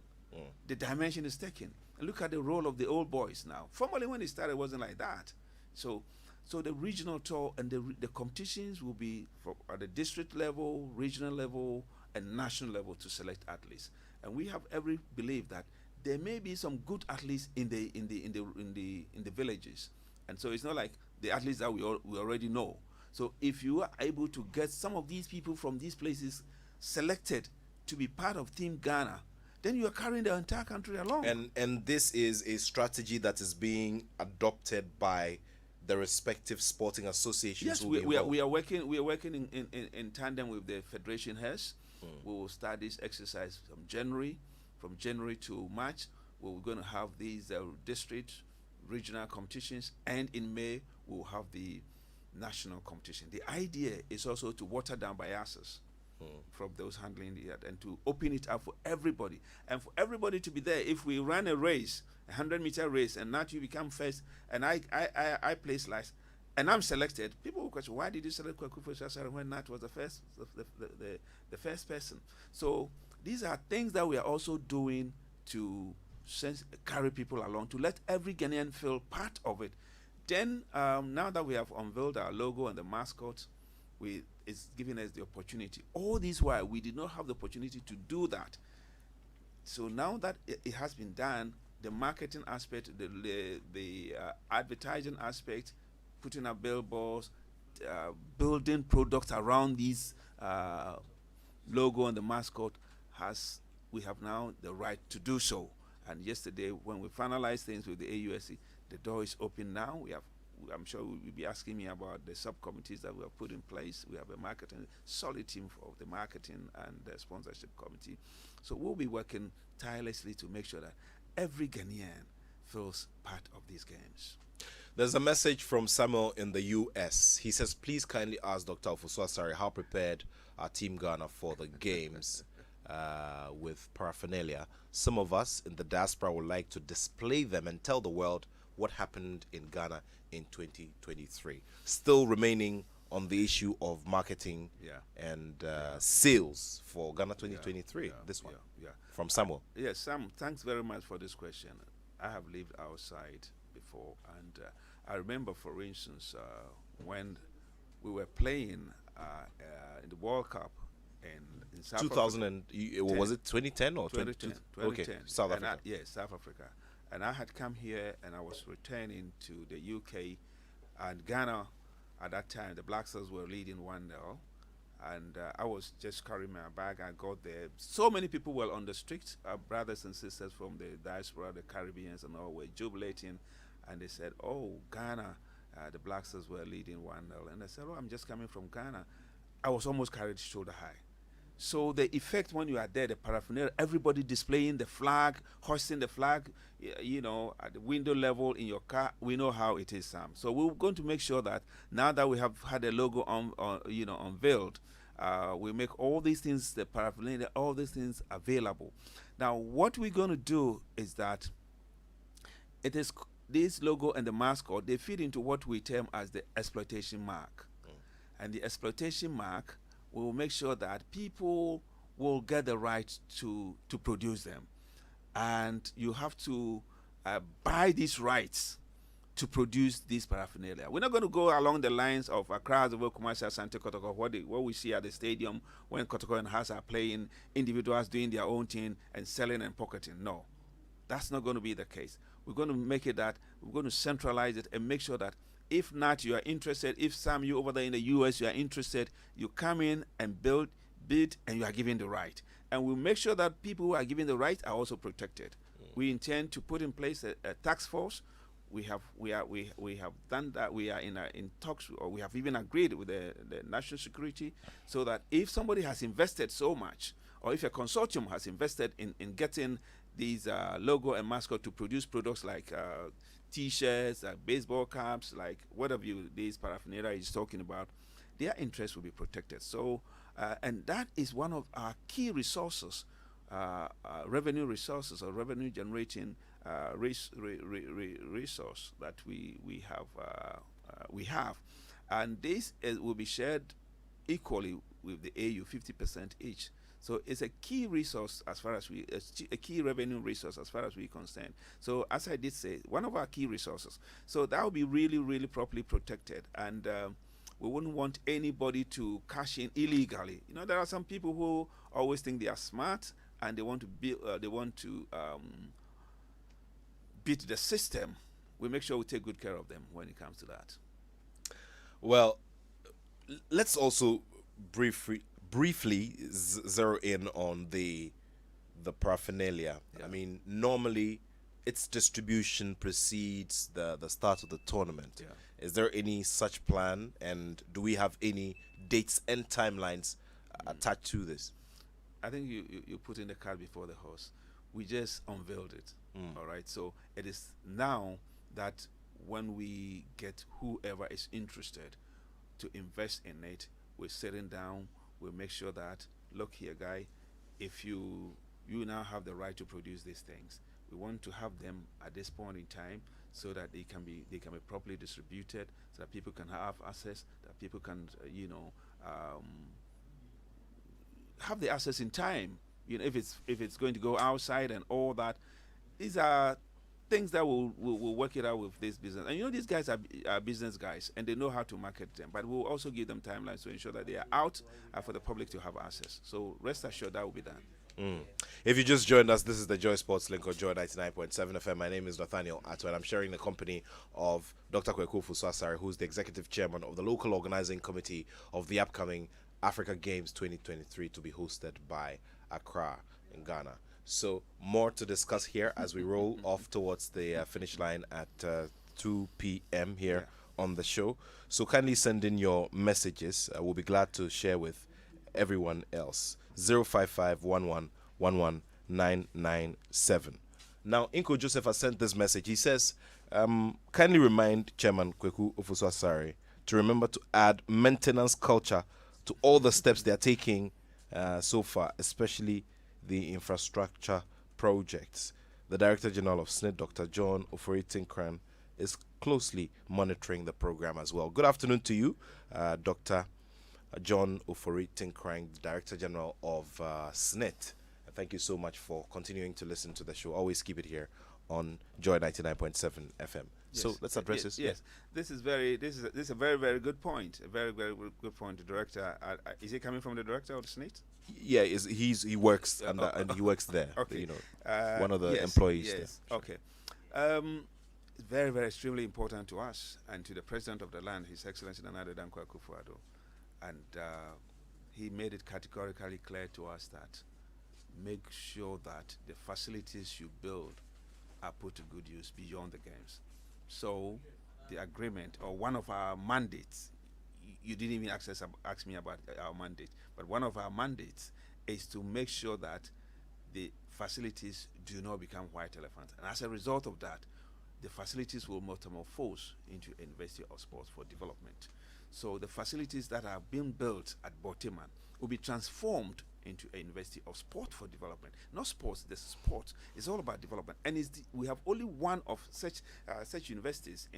The dimension is taken. And look at the role of the old boys now. Formerly, when it started, it wasn't like that. So the regional tour and the competitions will be at the district level, regional level, and national level to select athletes. And we have every belief that there may be some good athletes in the villages. And so it's not like the athletes that we already know. So if you are able to get some of these people from these places selected to be part of Team Ghana, then you are carrying the entire country along. And this is a strategy that is being adopted by the respective sporting associations. Yes, we are working in tandem with the federation heads. We will start this exercise from January to March. We're going to have these district, regional competitions, and in May we'll have the national competition. The idea is also to water down biases from those handling it and to open it up for everybody and for everybody to be there. If we run a race, 100-meter race, and not you become first, and I place last, and I'm selected, people will question, why did you select Kwaku Sasari when Nat was the first person? So these are things that we are also doing to carry people along, to let every Ghanaian feel part of it. Then now that we have unveiled our logo and the mascot, it's giving us the opportunity. All this while we did not have the opportunity to do that. So now that it has been done, the marketing aspect, the advertising aspect, putting up billboards, building products around these logo and the mascot, we have now the right to do so. And yesterday, when we finalized things with the AUSC, the door is open now. I'm sure we'll be asking me about the subcommittees that we have put in place. We have a solid team for the marketing and the sponsorship committee. So we'll be working tirelessly to make sure that every Ghanaian feels part of these games. There's a message from Samuel in the US. He says, please kindly ask Dr. Ofosu-Asare how prepared are Team Ghana for the games with paraphernalia. Some of us in the diaspora would like to display them and tell the world what happened in Ghana in 2023. Still remaining on the issue of marketing and sales for Ghana 2023. This one from Samuel. Yes, Sam, thanks very much for this question. I have lived outside before, and I remember, for instance, when we were playing in the World Cup in South 2000 Africa. was it 2010 or 2010? 2010. Okay, South Africa. Yes, South Africa. And I had come here and I was returning to the UK, and Ghana at that time, the Black Stars were leading 1-0, and I was just carrying my bag. I got there. So many people were on the street, brothers and sisters from the diaspora, the Caribbeans and all, were jubilating, and they said, oh, Ghana, the Black Stars were leading 1-0. And I said, oh, I'm just coming from Ghana. I was almost carried shoulder high. So the effect when you are there, the paraphernalia, everybody displaying the flag, hoisting the flag, you know, at the window level in your car, we know how it is, Sam. So we're going to make sure that now that we have had a logo unveiled, we make all these things, the paraphernalia, all these things available. Now, what we're going to do is that it is this logo and the mascot, they feed into what we term as the exploitation mark. And the exploitation mark will make sure that people will get the right to produce them. And you have to buy these rights to produce this paraphernalia. We're not going to go along the lines of Accra, Azov, Kumasi, Asante, Kotoko, what we see at the stadium when Kotoko and Hasa are playing, individuals doing their own thing and selling and pocketing. No, that's not going to be the case. We're going to make it that we're going to centralize it and make sure that if not, you are interested. If Sam, you over there in the US, you are interested, you come in and bid, and you are given the right. And we'll make sure that people who are given the right are also protected. We intend to put in place a task force we have done that. We are in talks, or we have even agreed with the national security, so that if somebody has invested so much, or if a consortium has invested in getting these logo and mascot to produce products like T-shirts, baseball caps, like whatever these paraphernalia is talking about, their interests will be protected. So, and that is one of our key resources, revenue resources, or revenue generating resource that we have, and this will be shared equally with the AU, 50% each. So it's a key resource as far as a key revenue resource as far as we're concerned. So as I did say, one of our key resources. So that will be really, really properly protected, and we wouldn't want anybody to cash in illegally. You know, there are some people who always think they are smart and they want to beat the system. We make sure we take good care of them when it comes to that. Well, let's also briefly zero in on the paraphernalia. Yeah. I mean, normally its distribution precedes the start of the tournament. Yeah. Is there any such plan, and do we have any dates and timelines attached to this? I think you put in the cart before the horse. We just unveiled it. All right. So it is now that when we get whoever is interested to invest in it, we're sitting down. We'll make sure that, look here, guy, if you now have the right to produce these things, we want to have them at this point in time so that they can be properly distributed, so that people can have access, that people can have the access in time. You know, if it's going to go outside and all that, these are things that will work it out with this business. And you know, these guys are business guys, and they know how to market them. But we'll also give them timelines to ensure that they are out for the public to have access. So rest assured that will be done. If you just joined us, this is the Joy Sports Link on Joy 99.7 FM. My name is Nathaniel Attoh, and I'm sharing the company of Dr. Kweku Ofosu-Asare, who's the executive chairman of the local organizing committee of the upcoming Africa Games 2023, to be hosted by Accra in Ghana. So more to discuss here as we roll off towards the finish line at 2 p.m. here on the show. So kindly send in your messages. We'll be glad to share with everyone else. 05511119997. Now, Inko Joseph has sent this message. He says, kindly remind Chairman Kweku Ofosu-Asare to remember to add maintenance culture to all the steps they are taking so far, especially the infrastructure projects. The Director General of SNIT, Dr. John Ofori-Tinkran, is closely monitoring the program as well. Good afternoon to you, Dr. John Ofori-Tinkran, Director General of SNIT. Thank you so much for continuing to listen to the show. Always keep it here on Joy 99.7 FM. Yes. So let's address this. Yes, this is a very, very good point. A very, very good point. The director, is he coming from the director of the SNIT? Yeah, he works and he works there. Okay. You know, one of the employees. Yes. There. Okay. Very, very extremely important to us and to the president of the land, His Excellency Nana Dankwa Akufo-Addo. And he made it categorically clear to us that make sure that the facilities you build are put to good use beyond the games. So the agreement, or one of our mandates, you didn't even ask me about our mandate, but one of our mandates is to make sure that the facilities do not become white elephants. And as a result of that, the facilities will metamorphose into a University of Sports for development. So the facilities that are being built at Botiman will be transformed into a University of Sport for development. Not sports, the sport is all about development. And we have only one of such universities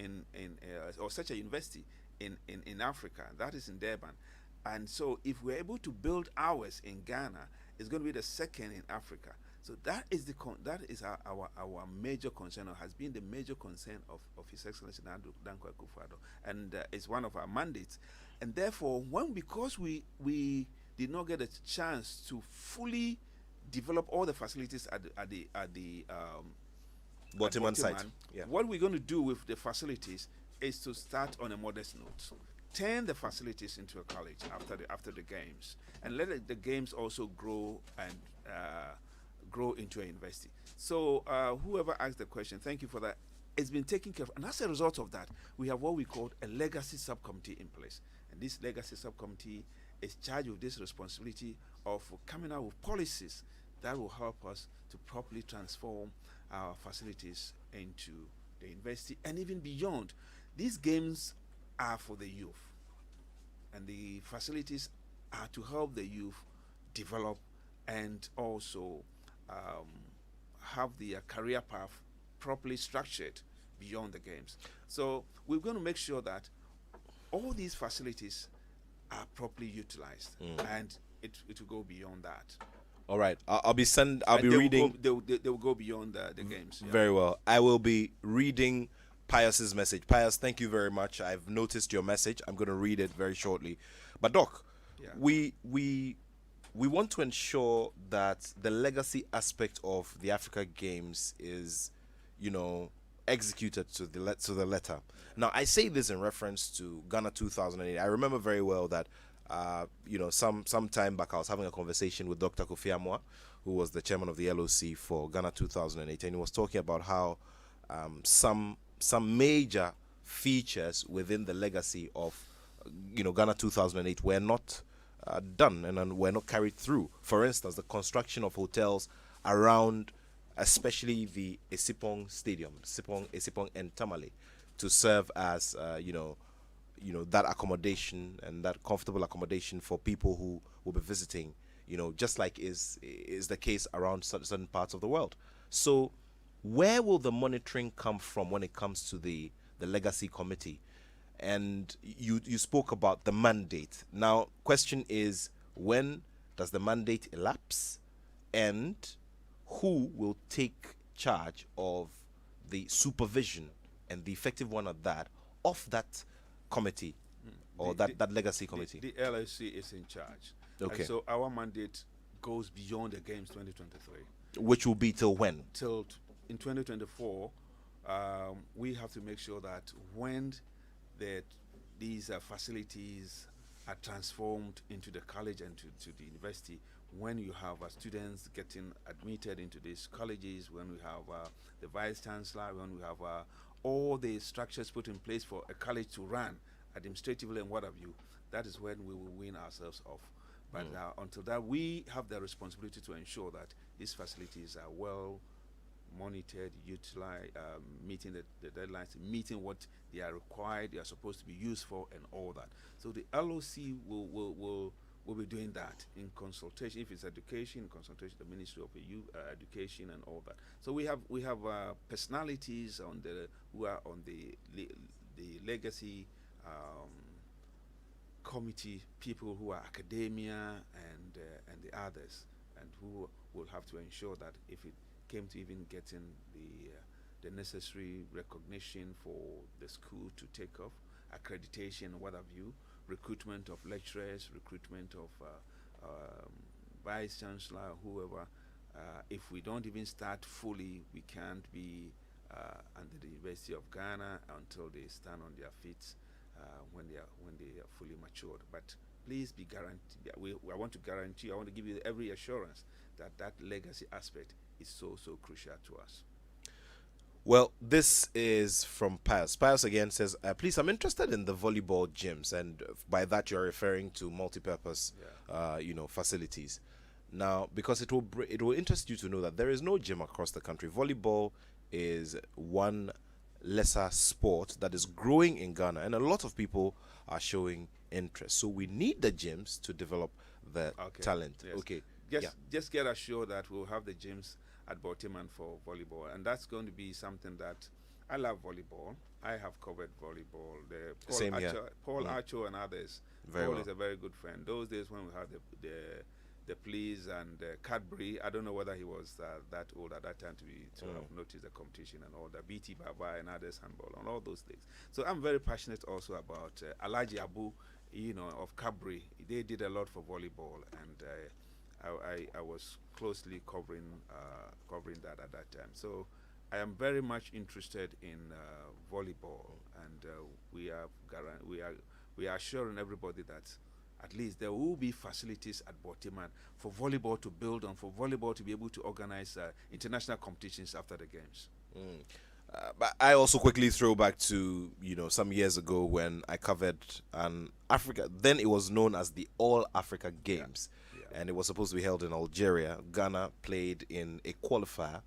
or such a university in Africa. That is in Durban. And so if we're able to build ours in Ghana, it's going to be the second in Africa. So that is our major concern, or has been the major concern of His Excellency Dankwa Akufo-Addo, and it's one of our mandates. And therefore, because we did not get a chance to fully develop all the facilities at the Botiman site, what we're going to do with the facilities is to start on a modest note. Turn the facilities into a college after the games, and let the games also grow and grow into a university. So whoever asked the question, thank you for that. it's been taken care of. And as a result of that, we have what we call a legacy subcommittee in place. And this legacy subcommittee is charged with this responsibility of coming out with policies that will help us to properly transform our facilities into the university and even beyond. These games are for the youth, and the facilities are to help the youth develop and also have their career path properly structured beyond the games. So we're going to make sure that all these facilities are properly utilized, and it will go beyond that. All right, I'll be reading. They will go beyond the games. Yeah. Very well. I will be reading Pius's message. Pius, thank you very much. I've noticed your message. I'm going to read it very shortly. But Doc, Yeah. we want to ensure that the legacy aspect of the Africa Games is, executed to the letter. Now, I say this in reference to Ghana 2008. I remember very well that some time back I was having a conversation with Dr. Kofi Amwa, who was the chairman of the LOC for Ghana 2008, and he was talking about how some major features within the legacy of Ghana 2008 were not done and were not carried through. For instance, the construction of hotels around, especially the Esipong Stadium, Esipong and Tamale, to serve as that accommodation and that comfortable accommodation for people who will be visiting, just like is the case around certain parts of the world. So where will the monitoring come from when it comes to the legacy committee? And you spoke about the mandate. Now, question is, when does the mandate elapse, and who will take charge of the supervision and the effective one of that committee or that legacy committee? The LSC is in charge. Okay. And so our mandate goes beyond the Games 2023. Which will be till when? Till in 2024, we have to make sure that when these facilities are transformed into the college and to the university, when you have students getting admitted into these colleges, when we have the vice chancellor, when we have all the structures put in place for a college to run administratively and what have you, that is when we will wean ourselves off. But until that, we have the responsibility to ensure that these facilities are well monitored, utilized, meeting the deadlines, meeting what they are required, they are supposed to be used for, and all that. So the LOC will be doing that in consultation. If it's education, in consultation with the Ministry of Youth, Education, and all that. So we have personalities who are on the legacy committee, people who are academia and the others, and who will have to ensure that if it came to even getting the necessary recognition for the school to take off, accreditation, what have you, recruitment of lecturers, recruitment of vice chancellor, whoever. If we don't even start fully, we can't be under the University of Ghana until they stand on their feet when they are fully matured. But please be guaranteed. I want to guarantee. I want to give you every assurance that legacy aspect is so crucial to us. Well, this is from Pius. Pius again says, please, I'm interested in the volleyball gyms, and by that you're referring to multi-purpose, facilities. Now, because it will interest you to know that there is no gym across the country. Volleyball is one lesser sport that is growing in Ghana, and a lot of people are showing interest. So we need the gyms to develop the talent. Yes. Okay. Just get assured that we'll have the gyms at Baltimore for volleyball, and that's going to be something that I love volleyball. I have covered volleyball. Paul Attoh and others. Paul is a very good friend. Those days when we had the Please and Cadbury, I don't know whether he was that old at that time to have noticed the competition and all that. BT Baba and others handball and all those things. So I'm very passionate also about Alhaji Abu, of Cadbury. They did a lot for volleyball, and I was closely covering that at that time. So I am very much interested in volleyball, and we are assuring everybody that at least there will be facilities at Baltimore for volleyball to build on, for volleyball to be able to organize international competitions after the games. But I also quickly throw back to some years ago when I covered an Africa. Then it was known as the All Africa Games, and it was supposed to be held in Algeria. Ghana played in a qualifier.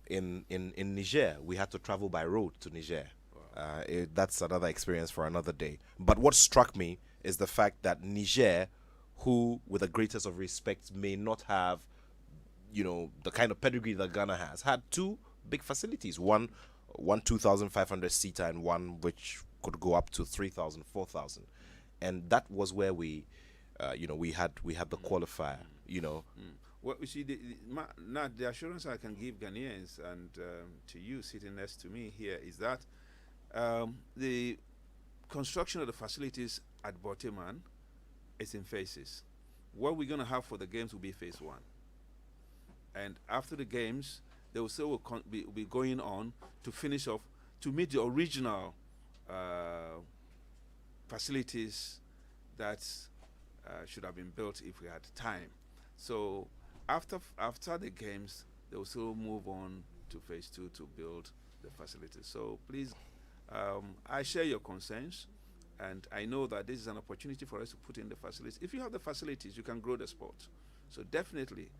In Niger, we had to travel by road to Niger. That's another experience for another day. But what struck me is the fact that Niger, who, with the greatest of respect, may not have, the kind of pedigree that Ghana has, had two big facilities. One 2,500 seater, and one which could go up to 3,000, 4,000, and that was where we had the qualifier. Well, you see, now the assurance I can give Ghanaians and to you sitting next to me here is that the construction of the facilities at Boteman is in phases. What we're going to have for the games will be phase one. And after the games, they will still be going on to finish off, to meet the original facilities that should have been built if we had time. So after the games, they will still move on to phase two to build the facilities. So please, I share your concerns, and I know that this is an opportunity for us to put in the facilities. If you have the facilities, you can grow the sport. So definitely,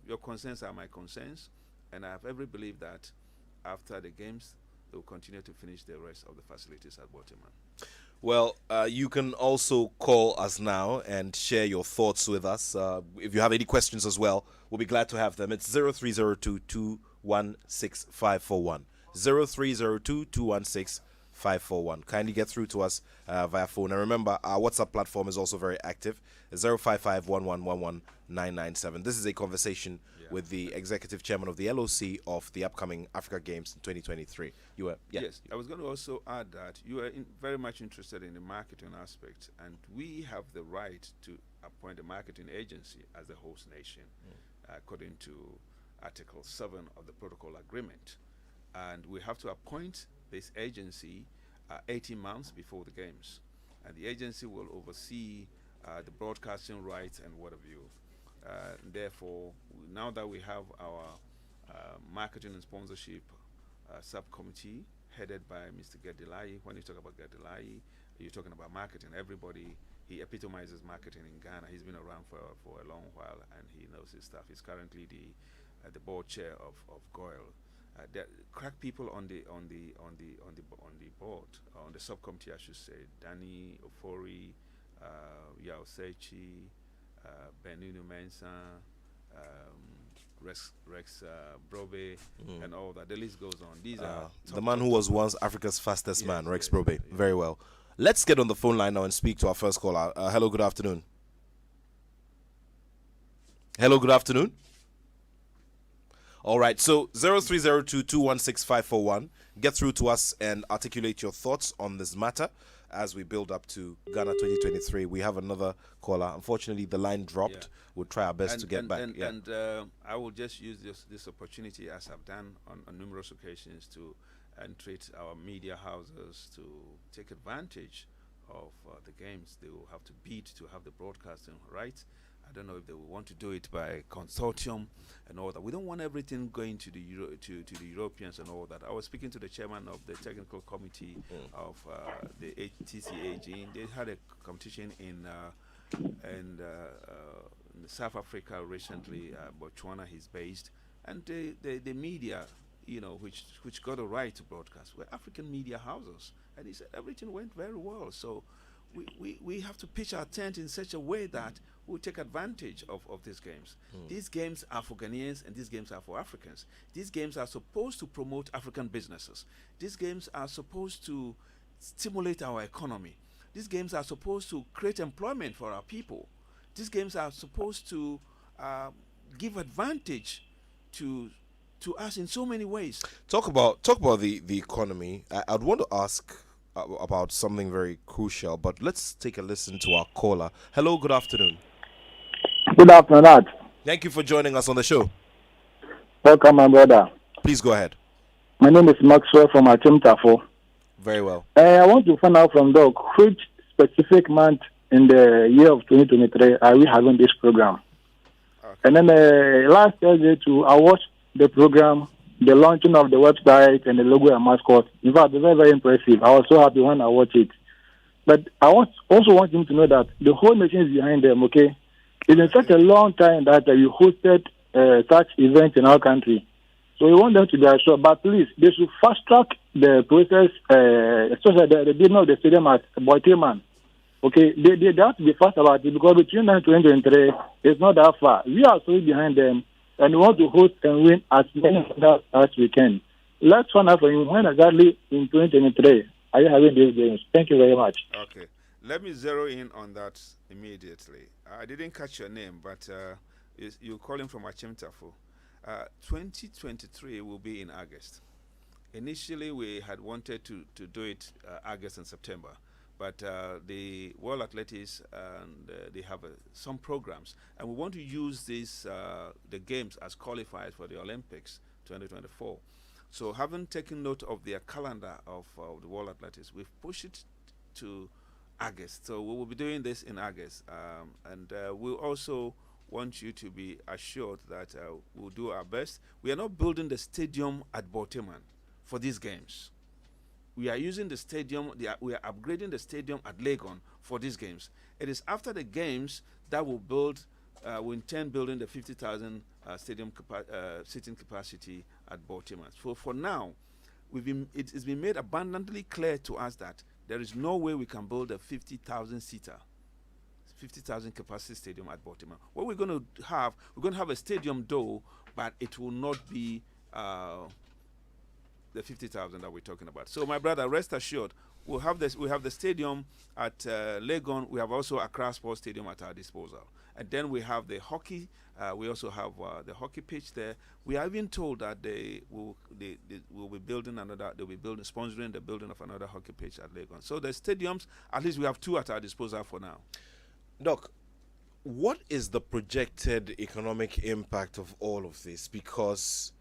your concerns are my concerns, and I have every belief that after the games, they will continue to finish the rest of the facilities at Boteman. Well, you can also call us now and share your thoughts with us. If you have any questions as well, we'll be glad to have them. It's 0302-216-541. 0302-216-541. Kindly get through to us via phone. And remember, our WhatsApp platform is also very active. 055-1111-997. This is a conversation with the executive chairman of the LOC of the upcoming Africa Games in 2023. You were, Yes, I was going to also add that you are very much interested in the marketing aspect, and we have the right to appoint a marketing agency as the host nation, according to Article 7 of the Protocol Agreement. And we have to appoint this agency 18 months before the games. And the agency will oversee the broadcasting rights and what have you. Therefore, now that we have our marketing and sponsorship subcommittee headed by Mr. Gedilai, when you talk about Gedilai, you're talking about marketing. Everybody, he epitomizes marketing in Ghana. He's been around for a long while, and he knows his stuff. He's currently the board chair of GOIL. There crack people on the board, on the subcommittee, I should say. Danny Ofori, Yao Sechi, Beninu Mensah, Rex Brobe, and all that. The list goes on. These are the man who was once Africa's fastest man, Rex Brobe. Very well. Let's get on the phone line now and speak to our first caller. Hello, good afternoon. Hello, good afternoon. All right, so 0302-216-541. Get through to us and articulate your thoughts on this matter as we build up to Ghana 2023. We have another caller. Unfortunately, the line dropped. We'll try our best to get back. And I will just use this opportunity, as I've done on numerous occasions, to entreat our media houses to take advantage of the games. They will have to bid to have the broadcasting rights. I don't know if they will want to do it by consortium and all that. We don't want everything going to the Europeans and all that. I was speaking to the chairman of the technical committee of the TCAG. They had a competition in South Africa recently. Botswana, he's based, and the media, which got a right to broadcast, were African media houses, and he said everything went very well. So we have to pitch our tent in such a way that we'll take advantage of these games. These games are for Ghanaians, and these games are for Africans. These games are supposed to promote African businesses. These games are supposed to stimulate our economy. These games are supposed to create employment for our people. These games are supposed to give advantage to us in so many ways. Talk about the economy. I'd want to ask about something very crucial, but let's take a listen to our caller. Hello, good afternoon. Good afternoon, Art. Thank you for joining us on the show. Welcome, my brother. Please go ahead. My name is Maxwell from Achimtafo. Very well. I want to find out from Doc, which specific month in the year of 2023 are we having this program? Okay. And then last Thursday too, I watched the program the launching of the website and the logo and mascot. In fact, it's very, very impressive. I was so happy when I watched it. But I also want him to know that the whole nation is behind them, okay? It's been such a long time that you hosted such events in our country. So we want them to be assured. But please, they should fast-track the process, especially the building of the stadium at Boiteman. Okay, they have to be fast about it because between now and 2023, it's not that far. We are so behind them, and we want to host and win as many of that as we can. Let's find out for you when exactly in 2023 are you having these games. Thank you very much. Okay, let me zero in on that immediately. I didn't catch your name, but you're calling from Achimtafo. 2023 will be in August. Initially, we had wanted to do it August and September. But the World Athletics they have some programs, and we want to use these the games as qualifiers for the Olympics 2024. So, having taken note of their calendar of the World Athletics, we've pushed it to August. So, we will be doing this in August, and we'll also want you to be assured that we'll do our best. We are not building the stadium at Boteman for these games. We are using the stadium, we are upgrading the stadium at Legon for these games. It is after the games that we'll build, we intend building the 50,000 stadium seating capacity at Baltimore. So for now, it's been made abundantly clear to us that there is no way we can build a 50,000 seater, 50,000 capacity stadium at Baltimore. What we're going to have a stadium though, but it will not be the 50,000 that we're talking about. So, my brother, rest assured, we'll have this. We have the stadium at Legon. We have also Accra Sports Stadium at our disposal, and then we have the hockey. We also have the hockey pitch there. We have been told that they will be building another. They'll be sponsoring the building of another hockey pitch at Legon. So the stadiums, at least we have 2 at our disposal for now. Doc, what is the projected economic impact of all of this? Because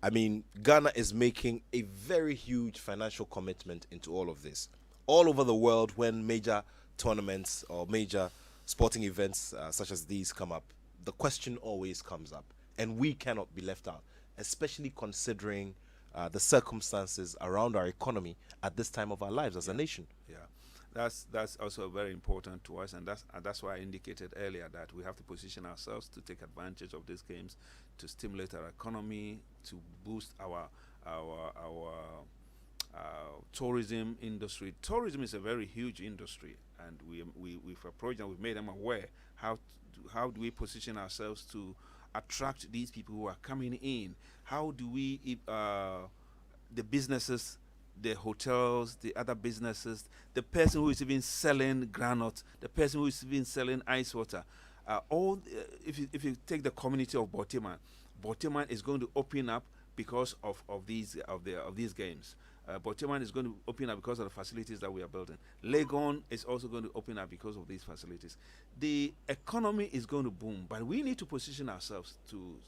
I mean, Ghana is making a very huge financial commitment into all of this. All over the world, when major tournaments or major sporting events such as these come up, the question always comes up, and we cannot be left out, especially considering the circumstances around our economy at this time of our lives as a nation. Yeah, that's also very important to us, and that's why I indicated earlier that we have to position ourselves to take advantage of these games, to stimulate our economy, to boost our tourism industry. Tourism is a very huge industry, and we've approached and we've made them aware how do we position ourselves to attract these people who are coming in. How do we the businesses, the hotels, the other businesses, the person who is even selling granules, the person who is even selling ice water, if you take the community of Boteman is going to open up because of these games. Boteman is going to open up because of the facilities that we are building. Legon is also going to open up because of these facilities. The economy is going to boom, but we need to position ourselves to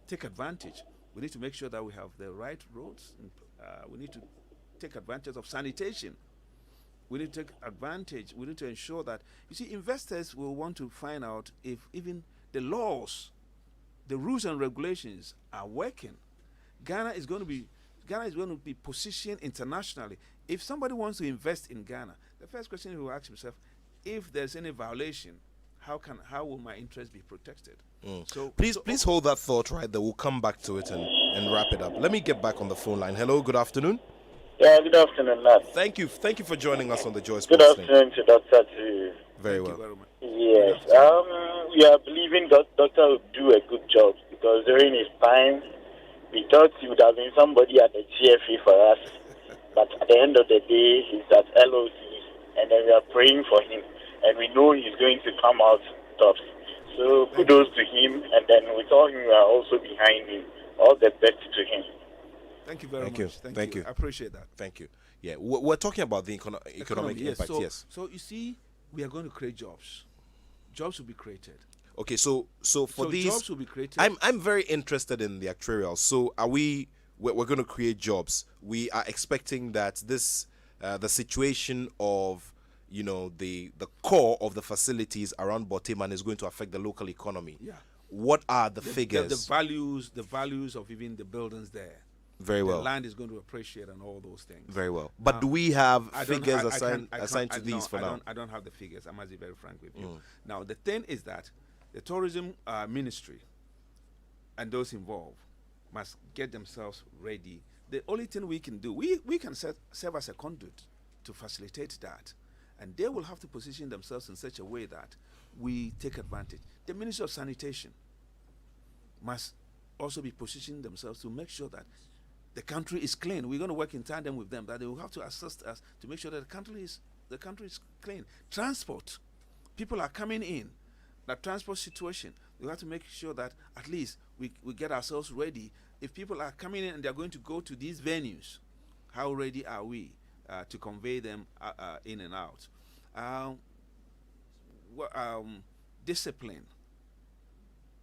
take advantage. We need to make sure that we have the right roads. We need to take advantage of sanitation. We need to take advantage. We need to ensure that, you see, investors will want to find out if even the laws, the rules and regulations are working. Ghana is going to be positioned internationally. If somebody wants to invest in Ghana, the first question he will ask himself, if there's any violation, how will my interest be protected? So please hold that thought right there. We'll come back to it and wrap it up. Let me get back on the phone line. Hello, good afternoon. Yeah, good afternoon, Nat. Thank you for joining us on the Joy Good Sports afternoon to Dr. too. Very Thank well. you very much. Yes, we are believing that Doctor will do a good job because during his time, we thought he would have been somebody at the GFA for us. But at the end of the day, he's at LOC, and then we are praying for him. And we know he's going to come out tops. So kudos to him, and then with all him, we are also behind him. All the best to him. Thank you very Thank much. you. Thank you. I appreciate that. Thank you. Yeah, we're talking about the economic impact. So, yes. So you see, we are going to create jobs. Jobs will be created. Okay, so for these, jobs will be created. I'm very interested in the actuarial. So we're going to create jobs. We are expecting that this the situation of the core of the facilities around Boteman is going to affect the local economy. Yeah. what are the The figures? the values of even the buildings there. Very The well. land is going to appreciate and all those things. Very well. But do we have I don't- figures I can't- assigned to no, these for now? I don't have the figures. I must be very frank with you. Now, the thing is that the tourism ministry and those involved must get themselves ready. The only thing we can do, we can serve as a conduit to facilitate that. And they will have to position themselves in such a way that we take advantage. The Ministry of Sanitation must also be positioning themselves to make sure that the country is clean. We're going to work in tandem with them, that they will have to assist us to make sure that the country is clean. Transport, people are coming in. The transport situation, we have to make sure that at least we get ourselves ready. If people are coming in and they're going to go to these venues, how ready are we to convey them in and out? Discipline,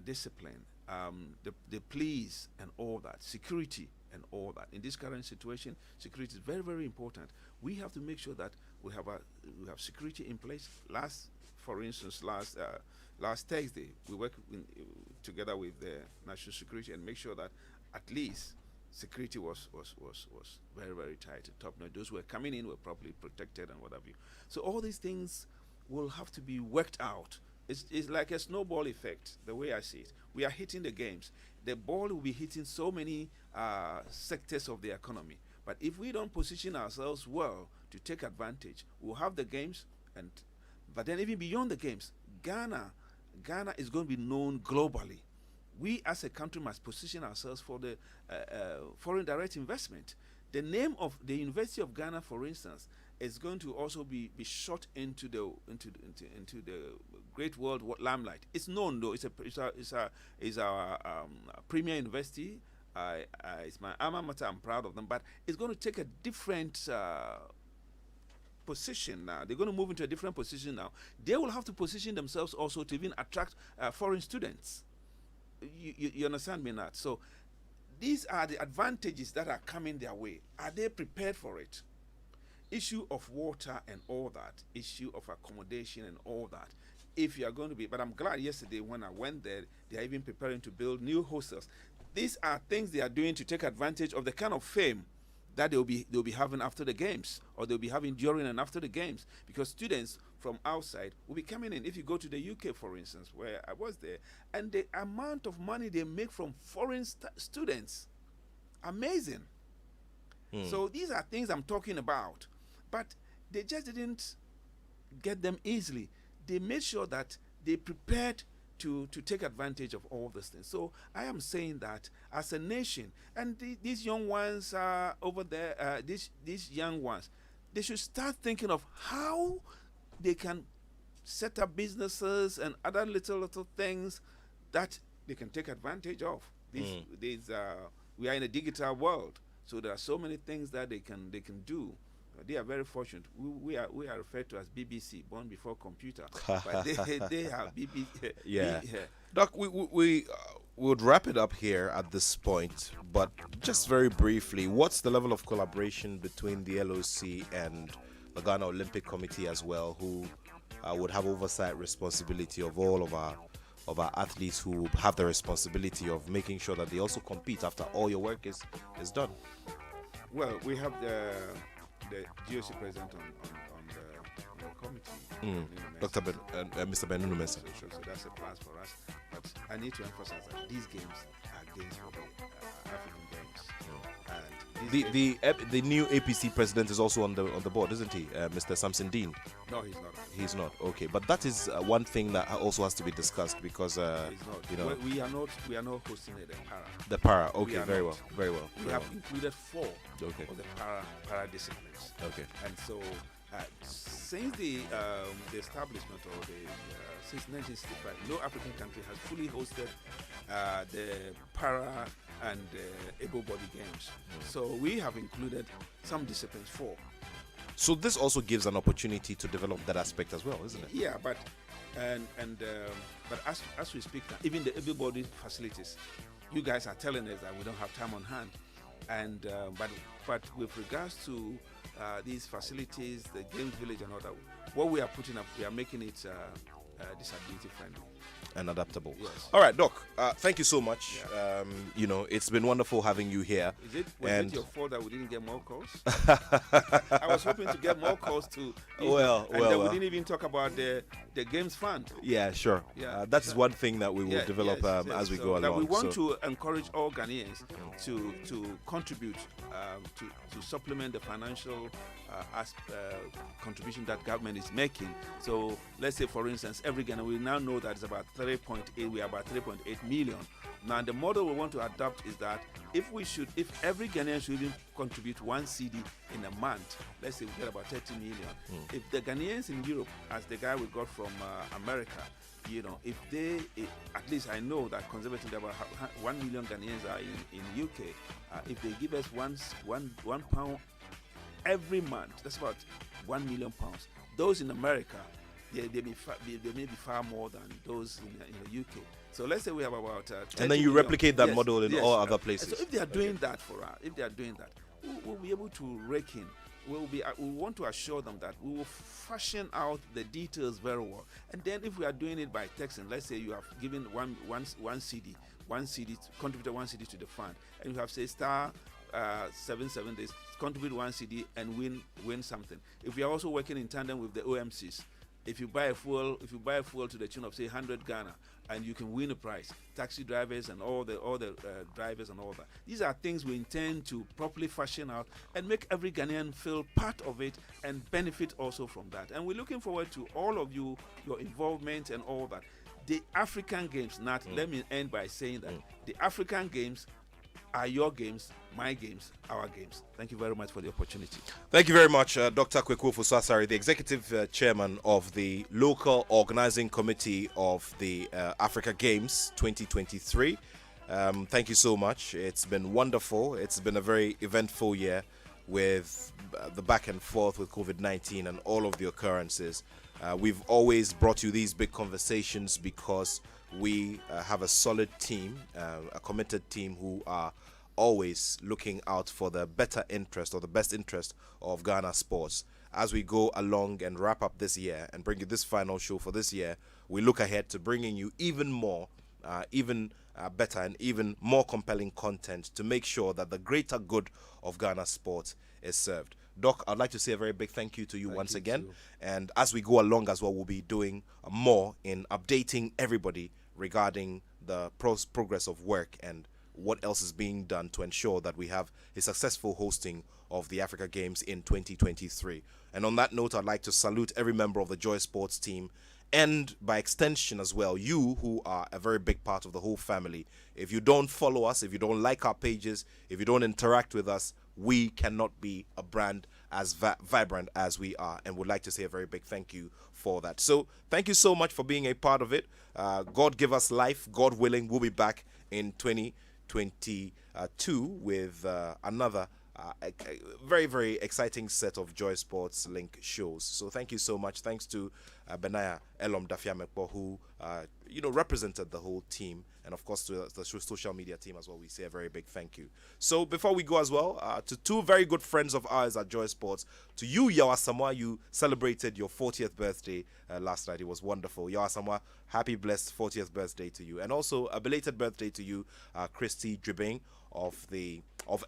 the police and all that, security and all that. In this current situation, security is very, very important. We have to make sure that we have security in place. For instance, last Thursday, we worked together with the national security and make sure that at least security was very, very tight at top notch. Those who were coming in were properly protected and what have you. So all these things will have to be worked out. It's like a snowball effect, the way I see it. We are hitting the games. The ball will be hitting so many sectors of the economy. But if we don't position ourselves well to take advantage, we'll have the games, but then even beyond the games, Ghana is going to be known globally. We as a country must position ourselves for the foreign direct investment. The name of the University of Ghana, for instance, is going to also be shot into the great world limelight. It's known though. It's our premier university. It's my alma mater. I'm proud of them, but it's going to take a different position now. They're going to move into a different position now. They will have to position themselves also to even attract foreign students. You understand me, Nat? So these are the advantages that are coming their way. Are they prepared for it? Issue of water and all that, issue of accommodation and all that. If you are going to be, but I'm glad yesterday when I went there, they are even preparing to build new hostels. These are things they are doing to take advantage of the kind of fame that they'll be having after the games, or they'll be having during and after the games, because students from outside will be coming in. If you go to the UK, for instance, where I was there, and the amount of money they make from foreign students, amazing. So these are things I'm talking about. But they just didn't get them easily. They made sure that they prepared to take advantage of all these things. So I am saying that as a nation, and these young ones over there, these young ones, they should start thinking of how they can set up businesses and other little things that they can take advantage of. We are in a digital world, so there are so many things that they can do. They are very fortunate. We are referred to as BBC, born before computer, but they have BBC. Yeah. Doc, we would wrap it up here at this point, but just very briefly, what's the level of collaboration between the LOC and the Ghana Olympic Committee as well, who would have oversight responsibility of all of our athletes, who have the responsibility of making sure that they also compete after all your work is done? Well, we have the GOC president on the committee, Dr. Mr. Benunu Mensah. So that's a plus for us. But I need to emphasize that these games are games for the African games. And The new APC president is also on the board, isn't he, Mr. Samson Dean? No, he's not. He's not. Okay, but that is one thing that also has to be discussed, because He's not. you know, we are not hosting the para. the para. We Okay, are very not. well, very well. We very have well. included 4 Okay. of the para disciplines. Okay. And so, since the establishment or since 1965, no African country has fully hosted the para and able-bodied games. So we have included some disciplines 4. So this also gives an opportunity to develop that aspect as well, isn't it? Yeah, but as we speak now, even the able-bodied facilities, you guys are telling us that we don't have time on hand, and but with regards to these facilities, the games village and all that, what we are putting up, we are making it disability friendly. and adaptable. Yes. All right, Doc. Thank you so much. It's been wonderful having you here. Was it your fault that we didn't get more calls? I was hoping to get more calls too. We didn't even talk about the games fund. Yeah, sure. Yeah. That is one thing that we will develop as we go along. We want to encourage all Ghanaians to contribute to supplement the financial contribution that government is making. So let's say, for instance, every Ghanaian, we now know that it's about 3.8. We are about 3.8 million. Now the model we want to adopt is that if every Ghanaian should even contribute 1 CD in a month, let's say we get about 30 million. If the Ghanaians in Europe, as the guy we got from America, at least I know that conservatively about 1 million Ghanaians are in UK. If they give us one pound every month, that's about 1 million pounds. Those in America, they may be far more than those in the UK. So let's say we have about and then you replicate that model in all other places. So if they are doing that for us, we'll be able to rake in. We want to assure them that we will fashion out the details very well. And then if we are doing it by texting, let's say you have given one CD, contributed 1 CD to the fund, and you have say star 77 days, contribute 1 CD and win something. If we are also working in tandem with the OMCs, if you buy a fuel to the tune of say 100 Ghana, and you can win a prize, taxi drivers and all the drivers and all that. These are things we intend to properly fashion out and make every Ghanaian feel part of it and benefit also from that. And we're looking forward to all of you, your involvement and all that. The African Games, let me end by saying that the African Games are your games, my games, our games. Thank you very much for the opportunity. Thank you very much, Dr. Kweku Sasari, the Executive Chairman of the Local Organizing Committee of the Africa Games 2023. Thank you so much. It's been wonderful. It's been a very eventful year with the back and forth with COVID-19 and all of the occurrences. We've always brought you these big conversations because we have a solid team, a committed team who are always looking out for the better interest or the best interest of Ghana sports. As we go along and wrap up this year and bring you this final show for this year, we look ahead to bringing you even more, better and even more compelling content to make sure that the greater good of Ghana sports is served. Doc, I'd like to say a very big thank you to you once again. Too. And as we go along as well, we'll be doing more in updating everybody regarding the progress of work and what else is being done to ensure that we have a successful hosting of the Africa Games in 2023. And on that note, I'd like to salute every member of the Joy Sports team and by extension as well, you who are a very big part of the whole family. If you don't follow us, if you don't like our pages, if you don't interact with us, we cannot be a brand as vibrant as we are, and would like to say a very big thank you for that. So thank you so much for being a part of it. God give us life. God willing, we'll be back in 2022 with another a very, very exciting set of Joy Sports Link shows. So thank you so much. Thanks to Benaya Elom Dafiamekpo, who represented the whole team, and of course to the social media team as well. We say a very big thank you. So before we go as well, to two very good friends of ours at Joy Sports, to you, Yawa Samoa, you celebrated your 40th birthday last night. It was wonderful. Yawa Samoa, happy blessed 40th birthday to you, and also a belated birthday to you, Christy Dribing of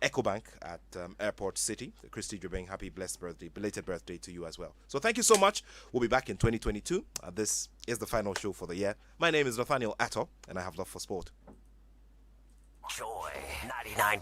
EcoBank at Airport City. Christy Dribing, happy blessed birthday, belated birthday to you as well. So thank you so much. We'll be back in 2022. This is the final show for the year. My name is Nathaniel Attoh, and I have love for sport. Joy 99.